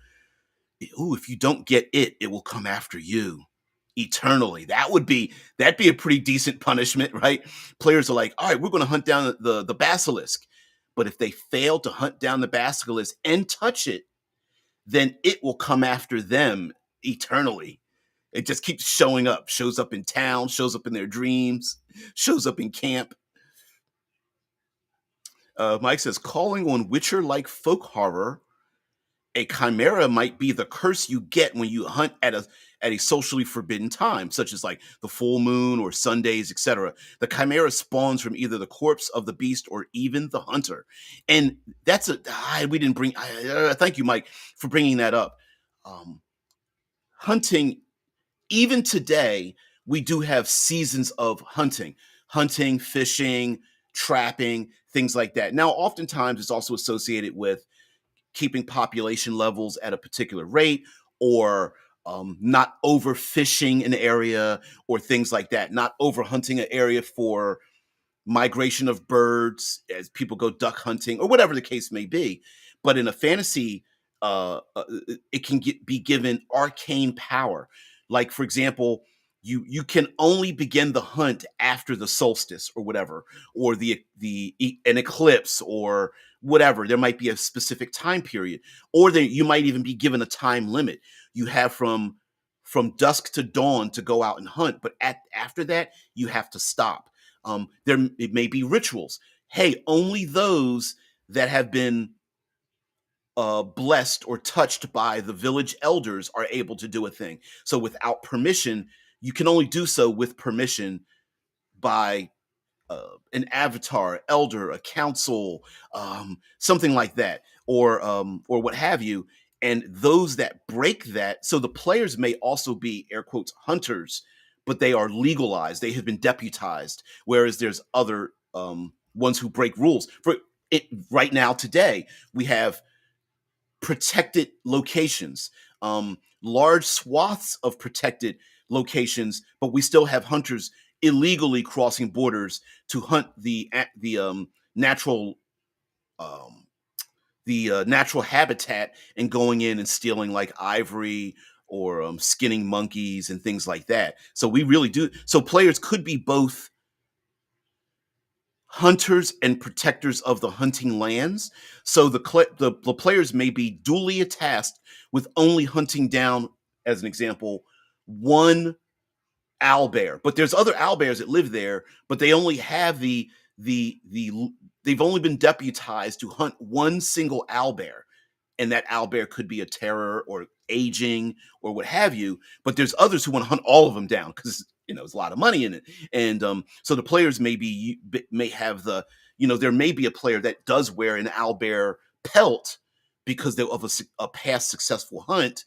Ooh, if you don't get it, it will come after you eternally. That'd be a pretty decent punishment, right? Players are like, all right, we're going to hunt down the basilisk. But if they fail to hunt down the basilisk and touch it, then it will come after them eternally. It just keeps showing up, shows up in town, shows up in their dreams, shows up in camp. Mike says, calling on Witcher like folk horror, a chimera might be the curse you get when you hunt at a socially forbidden time, such as like the full moon or Sundays, etc. The chimera spawns from either the corpse of the beast or even the hunter, and that's we didn't bring. Thank you, Mike, for bringing that up. Hunting, even today, we do have seasons of hunting, fishing, trapping, things like that. Now, oftentimes, it's also associated with keeping population levels at a particular rate, or not overfishing an area, or things like that, not overhunting an area for migration of birds as people go duck hunting or whatever the case may be. But in a fantasy, it can be given arcane power. Like, for example, you can only begin the hunt after the solstice or whatever, or an eclipse or whatever. There might be a specific time period, or you might even be given a time limit. You have from dusk to dawn to go out and hunt, but after that you have to stop. It may be rituals. Hey, only those that have been blessed or touched by the village elders are able to do a thing. So without permission, you can only do so with permission by an avatar, elder, a council, something like that, or what have you. And those that break that, so the players may also be air quotes hunters, but they are legalized. They have been deputized. Whereas there's other ones who break rules. For it right now today, we have protected locations, large swaths of protected locations, but we still have hunters illegally crossing borders to hunt natural um, natural habitat, and going in and stealing like ivory, or skinning monkeys and things like that. So we really do. So players could be both hunters and protectors of the hunting lands. So the players may be duly tasked with only hunting down, as an example, one owlbear. But there's other owlbears that live there, but they only have the they've only been deputized to hunt one single owlbear, and that owlbear could be a terror or aging or what have you. But there's others who want to hunt all of them down because there's a lot of money in it, and so the players may have there may be a player that does wear an owlbear pelt because they're of a past successful hunt,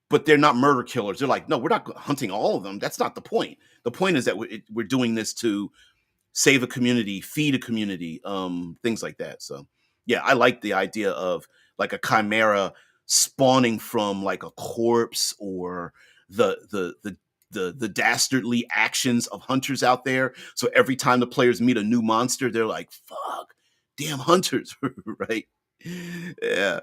but they're not murder killers. They're like, no, we're not hunting all of them. That's not the point. The point is that we're doing this to save a community, feed a community, things like that. So, yeah, I like the idea of like a chimera spawning from like a corpse, or the dastardly actions of hunters out there. So every time the players meet a new monster, they're like, "Fuck, damn hunters!" Right? Yeah.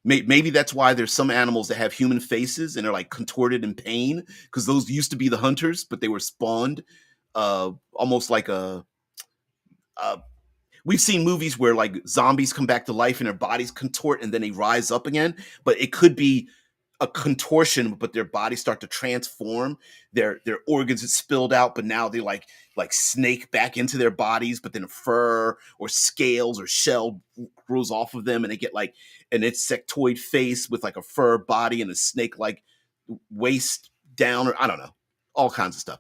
Maybe that's why there's some animals that have human faces and are like contorted in pain, because those used to be the hunters, but they were spawned almost like a we've seen movies where like zombies come back to life and their bodies contort and then they rise up again, but it could be a contortion, but their bodies start to transform. Their organs had spilled out, but now they like snake back into their bodies, but then fur or scales or shell grows off of them, and they get like an insectoid face with like a fur body and a snake like waist down, or I don't know, all kinds of stuff.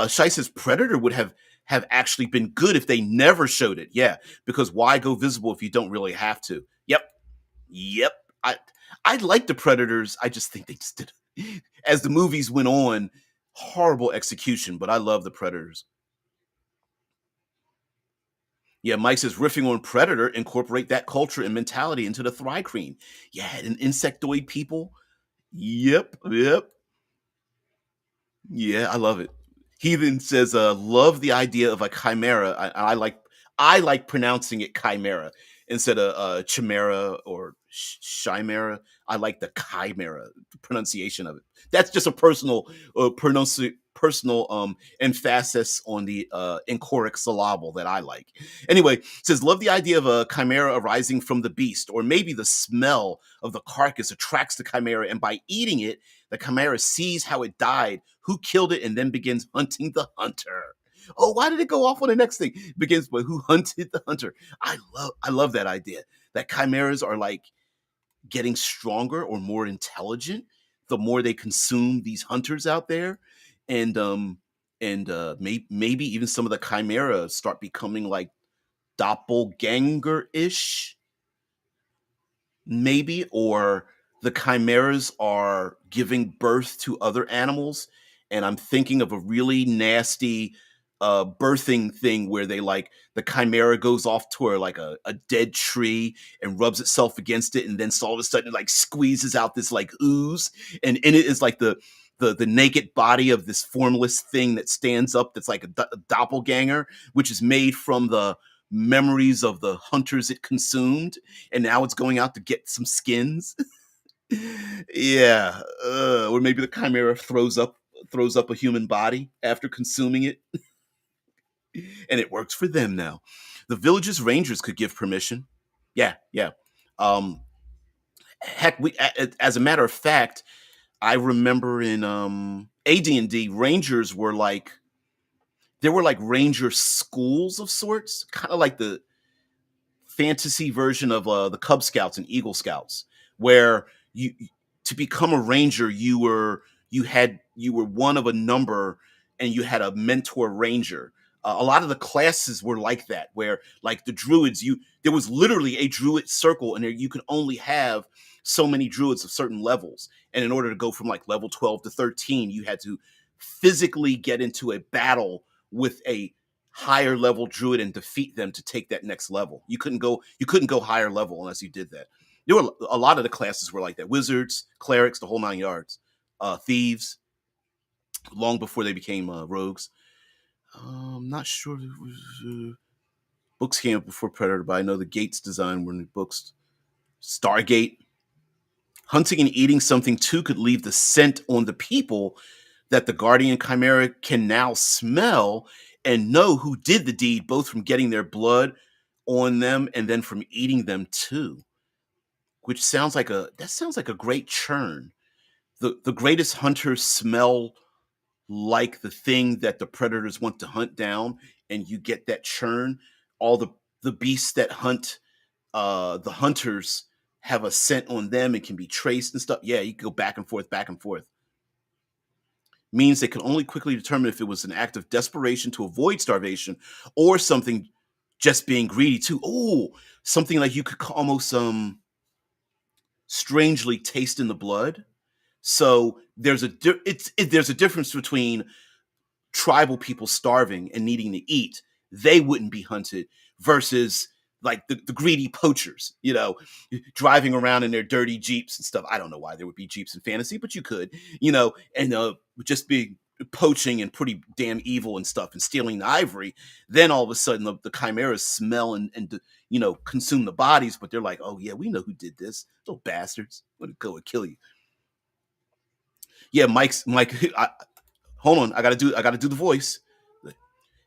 Shai says Predator would have actually been good if they never showed it. Yeah, because why go visible if you don't really have to? Yep. I like the Predators. I just think they just did, as the movies went on, horrible execution. But I love the Predators. Yeah, Mike says riffing on Predator, incorporate that culture and mentality into the Thri-Kreen. Yeah, and insectoid people. Yep. Yeah, I love it. Heathen says, love the idea of a chimera. I like pronouncing it chimera instead of chimera or chimera. I like the chimera pronunciation of it. That's just a personal emphasis on the incorrect syllable that I like. Anyway, says love the idea of a chimera arising from the beast, or maybe the smell of the carcass attracts the chimera, and by eating it, the chimera sees how it died, who killed it, and then begins hunting the hunter. Oh, why did it go off on the next thing? It begins with who hunted the hunter. I love that idea. That chimeras are like getting stronger or more intelligent the more they consume these hunters out there. And maybe even some of the chimeras start becoming like doppelganger-ish, maybe, or the chimeras are giving birth to other animals. And I'm thinking of a really nasty birthing thing where they like the chimera goes off to like a dead tree and rubs itself against it, and then all of a sudden it like squeezes out this like ooze, and in it is like the naked body of this formless thing that stands up, that's like a doppelganger, which is made from the memories of the hunters it consumed, and now it's going out to get some skins. Yeah, or maybe the chimera throws up a human body after consuming it, and it works for them now. The village's rangers could give permission. Yeah. Um, heck, as a matter of fact, I remember in AD&D, rangers were like there were like ranger schools of sorts, kind of like the fantasy version of the Cub Scouts and Eagle Scouts, where you to become a ranger, you were one of a number, and you had a mentor ranger. A lot of the classes were like that, where like the druids, there was literally a druid circle, and there you could only have so many druids of certain levels, and in order to go from like level 12 to 13, you had to physically get into a battle with a higher level druid and defeat them to take that next level. You couldn't go higher level unless you did that. There were a lot of the classes were like that. Wizards, clerics, the whole 9 yards. Thieves, long before they became rogues. I'm not sure if it was, books came up before Predator, but I know the Gates design were in the books. Stargate. Hunting and eating something too could leave the scent on the people that the guardian chimera can now smell and know who did the deed, both from getting their blood on them and then from eating them too. Which sounds like a great churn. The greatest hunters smell like the thing that the predators want to hunt down, and you get that churn. All the beasts that hunt the hunters have a scent on them and can be traced and stuff. Yeah, you can go back and forth, back and forth. Means they can only quickly determine if it was an act of desperation to avoid starvation or something just being greedy too. Oh, something like you could almost strangely taste in the blood. So there's a difference between tribal people starving and needing to eat. They wouldn't be hunted versus like the greedy poachers, driving around in their dirty jeeps and stuff. I don't know why there would be jeeps in fantasy, but you could, and just be poaching and pretty damn evil and stuff and stealing the ivory. Then all of a sudden the chimeras smell and consume the bodies, but they're like, oh yeah, we know who did this, little bastards. I'm gonna go and kill you. Yeah, Mike. Hold on, I gotta do the voice.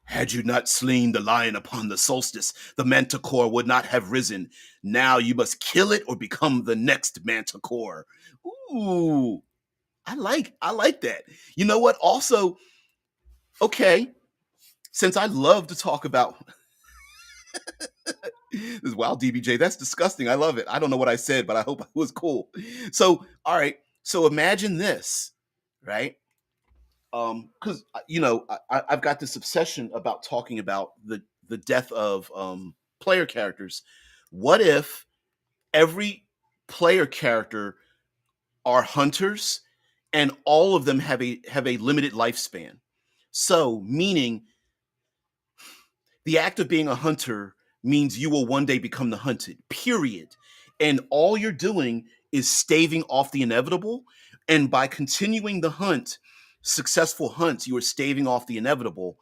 Had you not slain the lion upon the solstice, the manticore would not have risen. Now you must kill it or become the next manticore. Ooh, I like that. You know what? Also, okay, since I love to talk about this, wow, DBJ, that's disgusting. I love it. I don't know what I said, but I hope it was cool. So, all right. So imagine this, right? Because I've got this obsession about talking about the death of player characters. What if every player character are hunters and all of them have a limited lifespan? So, meaning the act of being a hunter means you will one day become the hunted, period. And all you're doing is staving off the inevitable. And by continuing the hunt, successful hunts, you are staving off the inevitable.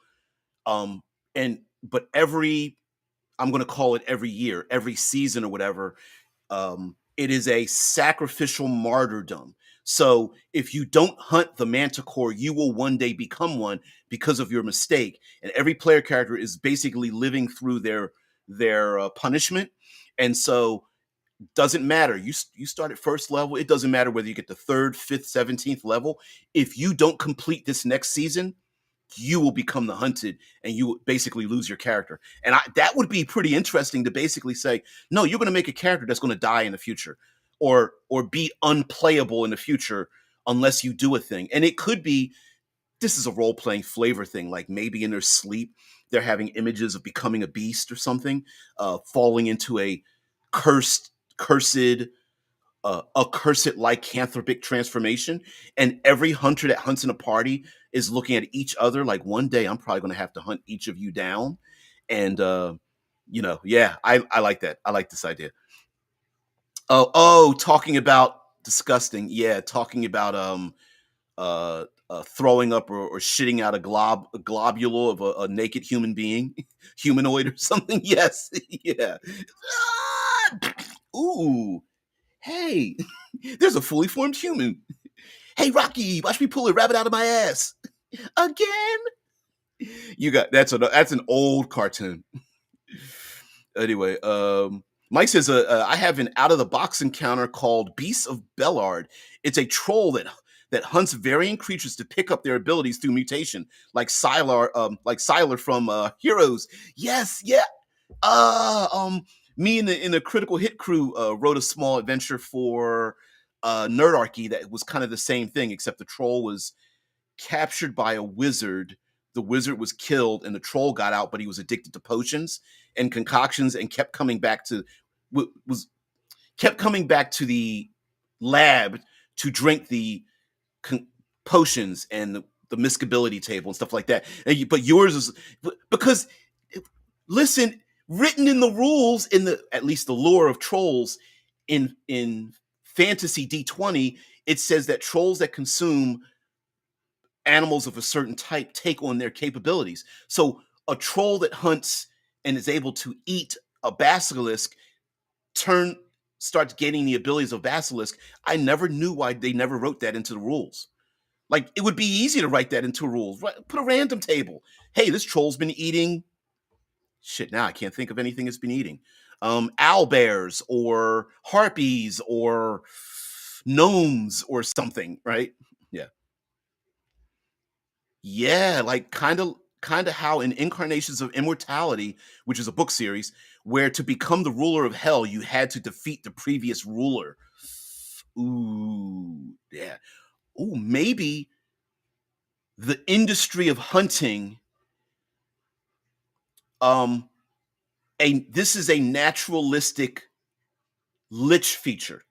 Um, but I'm going to call it every year, every season or whatever, it is a sacrificial martyrdom. So if you don't hunt the manticore, you will one day become one because of your mistake. And every player character is basically living through their punishment. And so doesn't matter. You start at first level. It doesn't matter whether you get the third, fifth, 17th level. If you don't complete this next season, you will become the hunted and you basically lose your character. And that would be pretty interesting to basically say, no, you're going to make a character that's going to die in the future or be unplayable in the future unless you do a thing. And it could be, this is a role-playing flavor thing, like maybe in their sleep, they're having images of becoming a beast or something, falling into a cursed a cursed lycanthropic transformation, and every hunter that hunts in a party is looking at each other like, one day I'm probably going to have to hunt each of you down. And yeah, I like that. I like this idea. Talking about disgusting. Yeah, talking about throwing up or shitting out a globule of a naked human being, humanoid or something. Yes, yeah. Ah! Ooh, hey, there's a fully formed human. Hey, Rocky, watch me pull a rabbit out of my ass again. You got that's an old cartoon. Anyway, Mike says, I have an out of the box encounter called Beasts of Bellard. It's a troll that hunts varying creatures to pick up their abilities through mutation, like Sylar from Heroes. Yes, yeah. Me in the Critical Hit crew wrote a small adventure for Nerdarchy that was kind of the same thing, except the troll was captured by a wizard. The wizard was killed, and the troll got out, but he was addicted to potions and concoctions, and was kept coming back to the lab to drink the con- potions and the miscability table and stuff like that. But yours is because listen, written in the rules in the at least the lore of trolls in fantasy D20, it says that trolls that consume animals of a certain type take on their capabilities. So a troll that hunts and is able to eat a basilisk turn starts gaining the abilities of basilisk. I never knew why they never wrote that into the rules. Like it would be easy to write that into rules. Put a random table. Hey, this troll's been eating shit. Now I can't think of anything it's been eating. Owl bears or harpies or gnomes or something, right? Yeah. Yeah, like kind of how in Incarnations of Immortality, which is a book series, where to become the ruler of hell, you had to defeat the previous ruler. Ooh, yeah. Ooh, maybe the industry of hunting, um, this is a naturalistic lich feature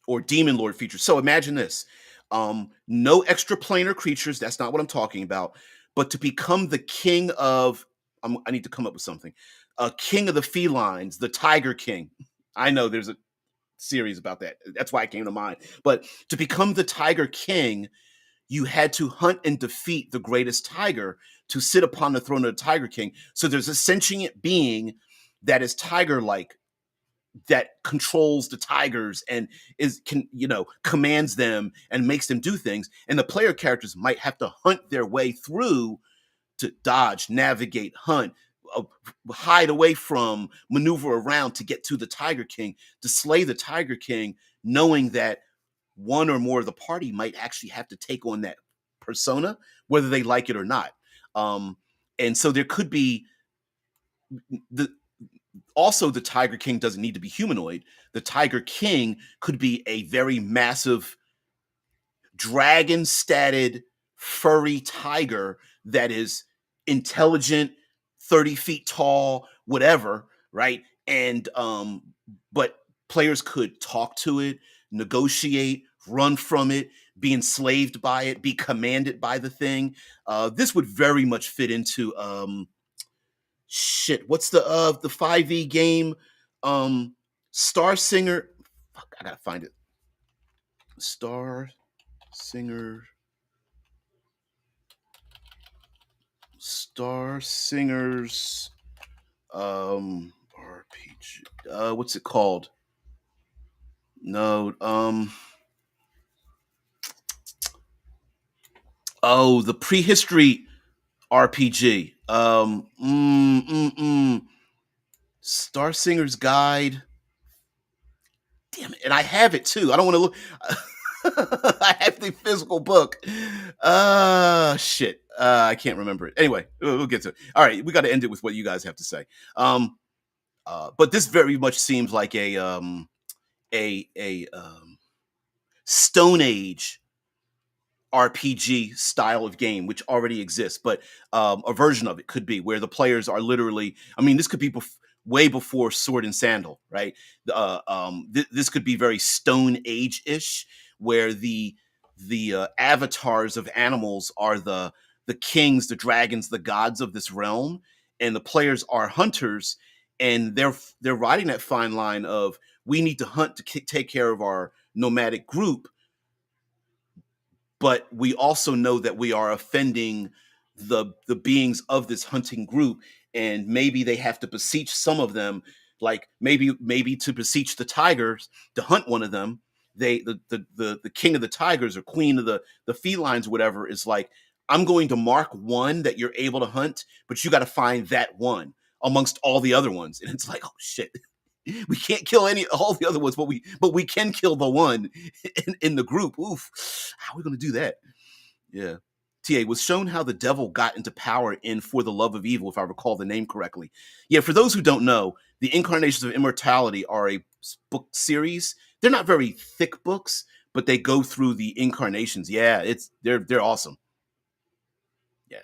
or demon lord feature. So imagine this. No extraplanar creatures, that's not what I'm talking about, but to become the king of I need to come up with something. A king of the felines, the tiger king. I know there's a series about that. That's why it came to mind. But to become the tiger king, you had to hunt and defeat the greatest tiger to sit upon the throne of the tiger king. So there's a sentient being that is tiger like, that controls the tigers and commands them and makes them do things, and the player characters might have to hunt their way through to dodge, navigate, hunt, uh, hide away from, maneuver around to get to the tiger king, to slay the tiger king, knowing that one or more of the party might actually have to take on that persona, whether they like it or not. And so there could be the also, the tiger king doesn't need to be humanoid. The tiger king could be a very massive dragon statted furry tiger that is intelligent, 30 feet tall, whatever, right? And but players could talk to it, negotiate, run from it, be enslaved by it, be commanded by the thing. This would very much fit into shit. What's the 5e game? Star Singer. Fuck, I gotta find it. Star Singer. Star Singers. RPG. What's it called? No. Oh, the prehistory RPG. Star Singer's Guide. Damn it. And I have it too. I don't want to look. I have the physical book. Shit. I can't remember it. Anyway, we'll get to it. All right, we got to end it with what you guys have to say. But this very much seems like a Stone Age RPG style of game, which already exists, but a version of it could be where the players are literally. I mean, this could be way before Sword and Sandal, right? This could be very Stone Age ish, where the avatars of animals are the kings, the dragons, the gods of this realm, and the players are hunters, and they're riding that fine line of we need to hunt to take care of our nomadic group, but we also know that we are offending the beings of this hunting group, and maybe they have to beseech some of them, like maybe to beseech the tigers to hunt one of them. The king of the tigers or queen of the felines, whatever, is like, I'm going to mark one that you're able to hunt, but you got to find that one amongst all the other ones. And it's like, oh shit, we can't kill all the other ones, but we can kill the one in the group. Oof, how are we gonna do that? Yeah. TA was shown how the devil got into power in For the Love of Evil, if I recall the name correctly. Yeah, for those who don't know, the Incarnations of Immortality are a book series. They're not very thick books, but they go through the incarnations. Yeah, they're awesome. Yeah.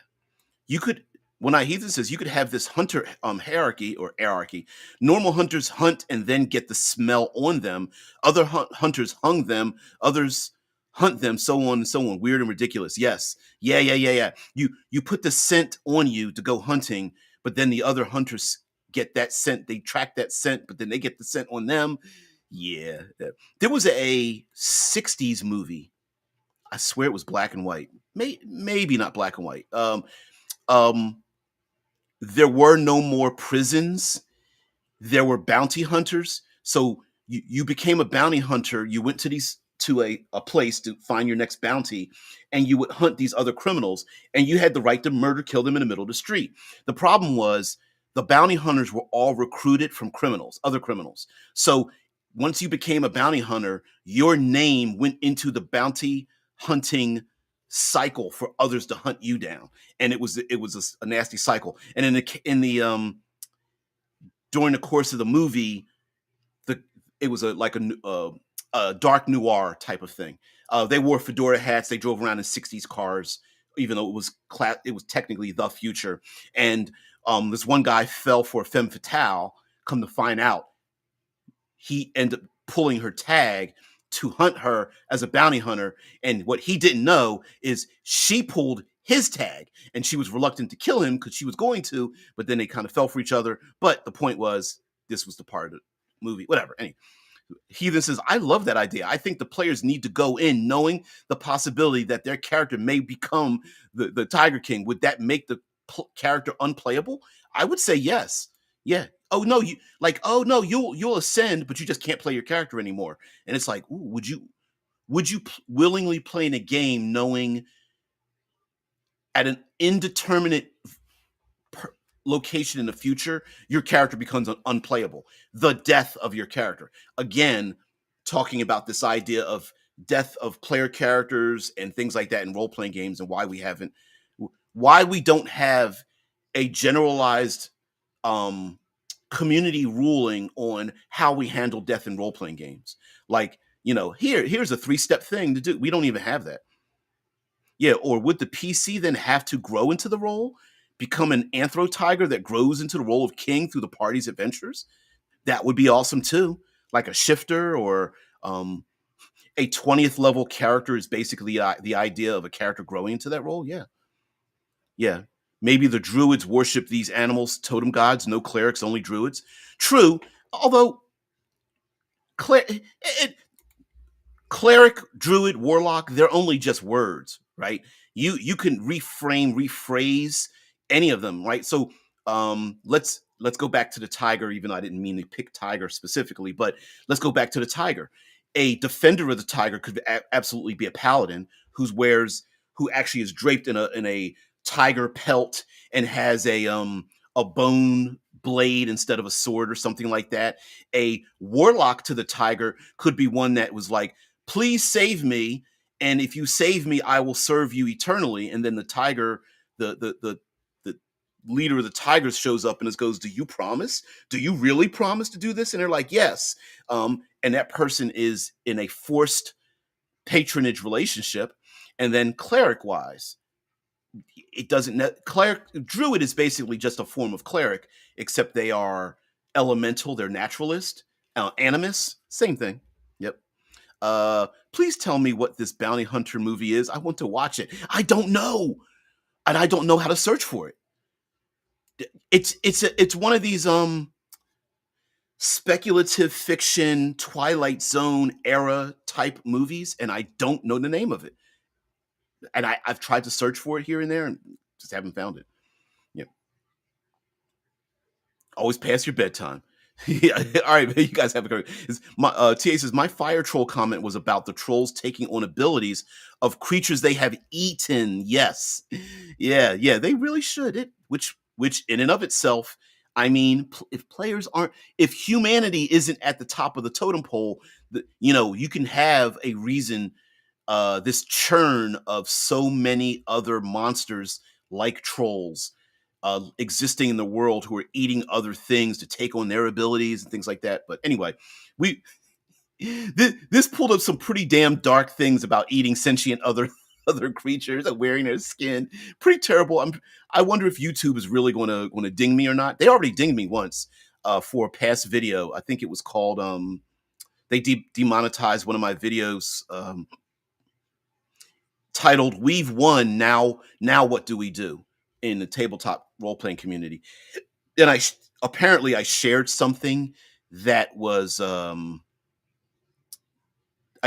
You could, when Heathen says you could have this hunter hierarchy or hierarchy. Normal hunters hunt and then get the smell on them. Other hunters hung them. Others hunt them. So on and so on. Weird and ridiculous. Yes. Yeah. You put the scent on you to go hunting, but then the other hunters get that scent. They track that scent, but then they get the scent on them. Yeah. There was a 60s movie. I swear it was black and white. Maybe not black and white. Um, there were no more prisons. There were bounty hunters. So you became a bounty hunter. You went to these to a place to find your next bounty, and you would hunt these other criminals, and you had the right to murder, kill them in the middle of the street. The problem was the bounty hunters were all recruited from criminals, other criminals. So once you became a bounty hunter, your name went into the bounty hunting cycle for others to hunt you down, and it was a nasty cycle. And in the during the course of the movie, the it was a dark noir type of thing. They wore fedora hats. They drove around in '60s cars, even though it was technically the future. And this one guy fell for a femme fatale. Come to find out, he ended up pulling her tag to hunt her as a bounty hunter. And what he didn't know is she pulled his tag, and she was reluctant to kill him because she was going to, but then they kind of fell for each other. But the point was, this was the part of the movie. Whatever. Anyway, Heathen says, I love that idea. I think the players need to go in knowing the possibility that their character may become the Tiger King. Would that make the character unplayable? I would say yes. Yeah. Oh no, you'll ascend, but you just can't play your character anymore. And it's like, ooh, would you willingly play in a game knowing at an indeterminate location in the future, your character becomes unplayable? The death of your character. Again, talking about this idea of death of player characters and things like that in role playing games, and why we don't have a generalized community ruling on how we handle death in role playing games. Like, here's a 3-step thing to do. We don't even have that. Yeah, or would the PC then have to grow into the role, become an anthro tiger that grows into the role of king through the party's adventures? That would be awesome too. Like a shifter, or a 20th level character is basically the idea of a character growing into that role. Yeah. Yeah. Maybe the druids worship these animals, totem gods, no clerics, only druids. True. Although, cleric, druid, warlock, they're only just words, right? You can rephrase any of them, right? So let's go back to the tiger, even though I didn't mean to pick tiger specifically, but let's go back to the tiger. A defender of the tiger could absolutely be a paladin who actually is draped in a tiger pelt and has a bone blade instead of a sword or something like that. A warlock to the tiger could be one that was like, please save me, and if you save me, I will serve you eternally. And then the tiger, the leader of the tigers, shows up and goes, do you promise? Do you really promise to do this? And they're like, yes. And that person is in a forced patronage relationship. And then cleric wise, it doesn't cleric druid is basically just a form of cleric, except they are elemental, they're naturalist. Animus, same thing. Yep. Please tell me what this bounty hunter movie is. I want to watch it. I don't know, and I don't know how to search for it. It's one of these speculative fiction Twilight Zone era type movies, and I don't know the name of it. And I've tried to search for it here and there and just haven't found it. Yeah. Always past your bedtime. Yeah. All right, you guys have a great. TA says my fire troll comment was about the trolls taking on abilities of creatures they have eaten. Yes, yeah, they really should. Which in and of itself, I mean, if humanity isn't at the top of the totem pole, you can have a reason. This churn of so many other monsters like trolls existing in the world who are eating other things to take on their abilities and things like that. But anyway, we this pulled up some pretty damn dark things about eating sentient other creatures and wearing their skin. Pretty terrible. I wonder if YouTube is really going to ding me or not. They already dinged me once for a past video. I think it was called they demonetized one of my videos titled "We've Won. Now what do we do?" in the tabletop role playing community. And apparently I shared something that was I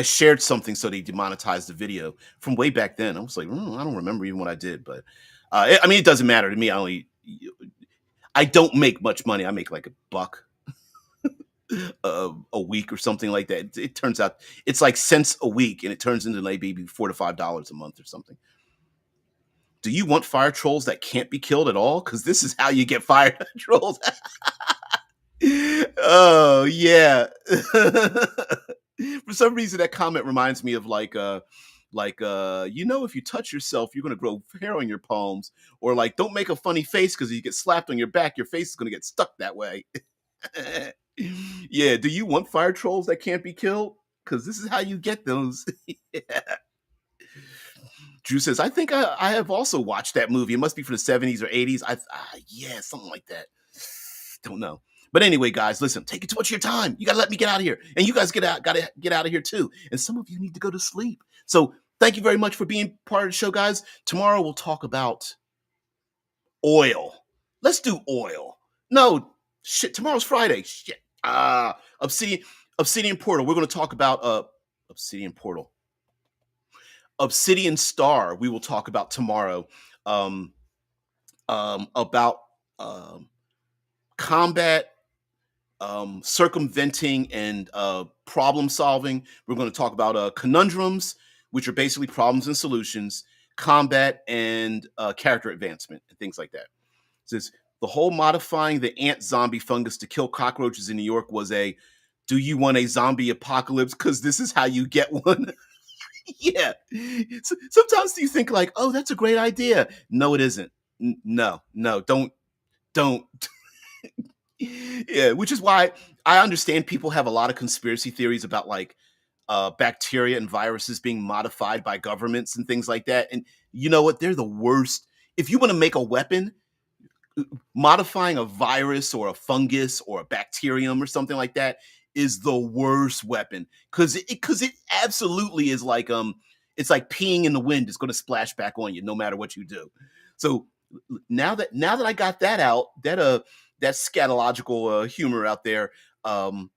shared something, so they demonetized the video from way back then. I was like, I don't remember even what I did, but I mean, it doesn't matter to me. I don't make much money. I make like $1. a week or something like that. It turns out it's like cents a week, and it turns into maybe $4 to $5 a month or something. Do you want fire trolls that can't be killed at all? Because this is how you get fire trolls. Oh yeah. For some reason, that comment reminds me of if you touch yourself, you're gonna grow hair on your palms, or like, don't make a funny face because you get slapped on your back, your face is gonna get stuck that way. Yeah. Do you want fire trolls that can't be killed? Because this is how you get those. Yeah. Drew says, I think I have also watched that movie. It must be from the 70s or 80s. Yeah, something like that. Don't know. But anyway, guys, listen, take too much of your time. You gotta let me get out of here. And you guys gotta get out of here too. And some of you need to go to sleep. So thank you very much for being part of the show, guys. Tomorrow we'll talk about oil. Let's do oil. No, shit, tomorrow's Friday. Shit. Obsidian Obsidian Portal. We're gonna talk about Obsidian Portal. Obsidian Star, we will talk about tomorrow. Um, about combat, circumventing, and problem solving. We're going to talk about conundrums, which are basically problems and solutions, combat, and character advancement, and things like that. It says the whole modifying the ant zombie fungus to kill cockroaches in New York was a do you want a zombie apocalypse? Because this is how you get one. Yeah. Sometimes you think like, oh, that's a great idea. No, it isn't. No, no, don't. Yeah, which is why I understand people have a lot of conspiracy theories about like bacteria and viruses being modified by governments and things like that. And you know what? They're the worst. If you want to make a weapon, modifying a virus or a fungus or a bacterium or something like that is the worst weapon because it absolutely is like it's like peeing in the wind. It's going to splash back on you no matter what you do. So now that I got that out, that scatological humor out there, um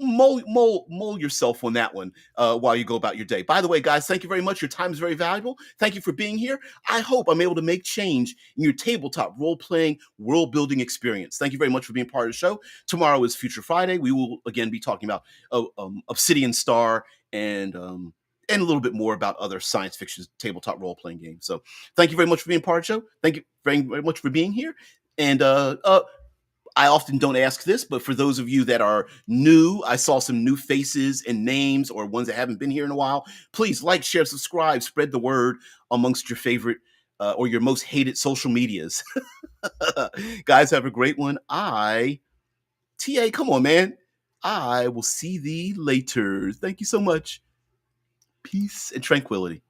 mole yourself on that one while you go about your day. By the way, guys, thank you very much. Your time is very valuable. Thank you for being here. I hope I'm able to make change in your tabletop role-playing, world-building experience. Thank you very much for being part of the show. Tomorrow is Future Friday. We will again be talking about Obsidian Star and a little bit more about other science fiction tabletop role-playing games. So thank you very much for being part of the show. Thank you very, very much for being here. And I often don't ask this, but for those of you that are new, I saw some new faces and names or ones that haven't been here in a while. Please like, share, subscribe, spread the word amongst your favorite or your most hated social medias. Guys, have a great one. TA, come on, man. I will see thee later. Thank you so much. Peace and tranquility.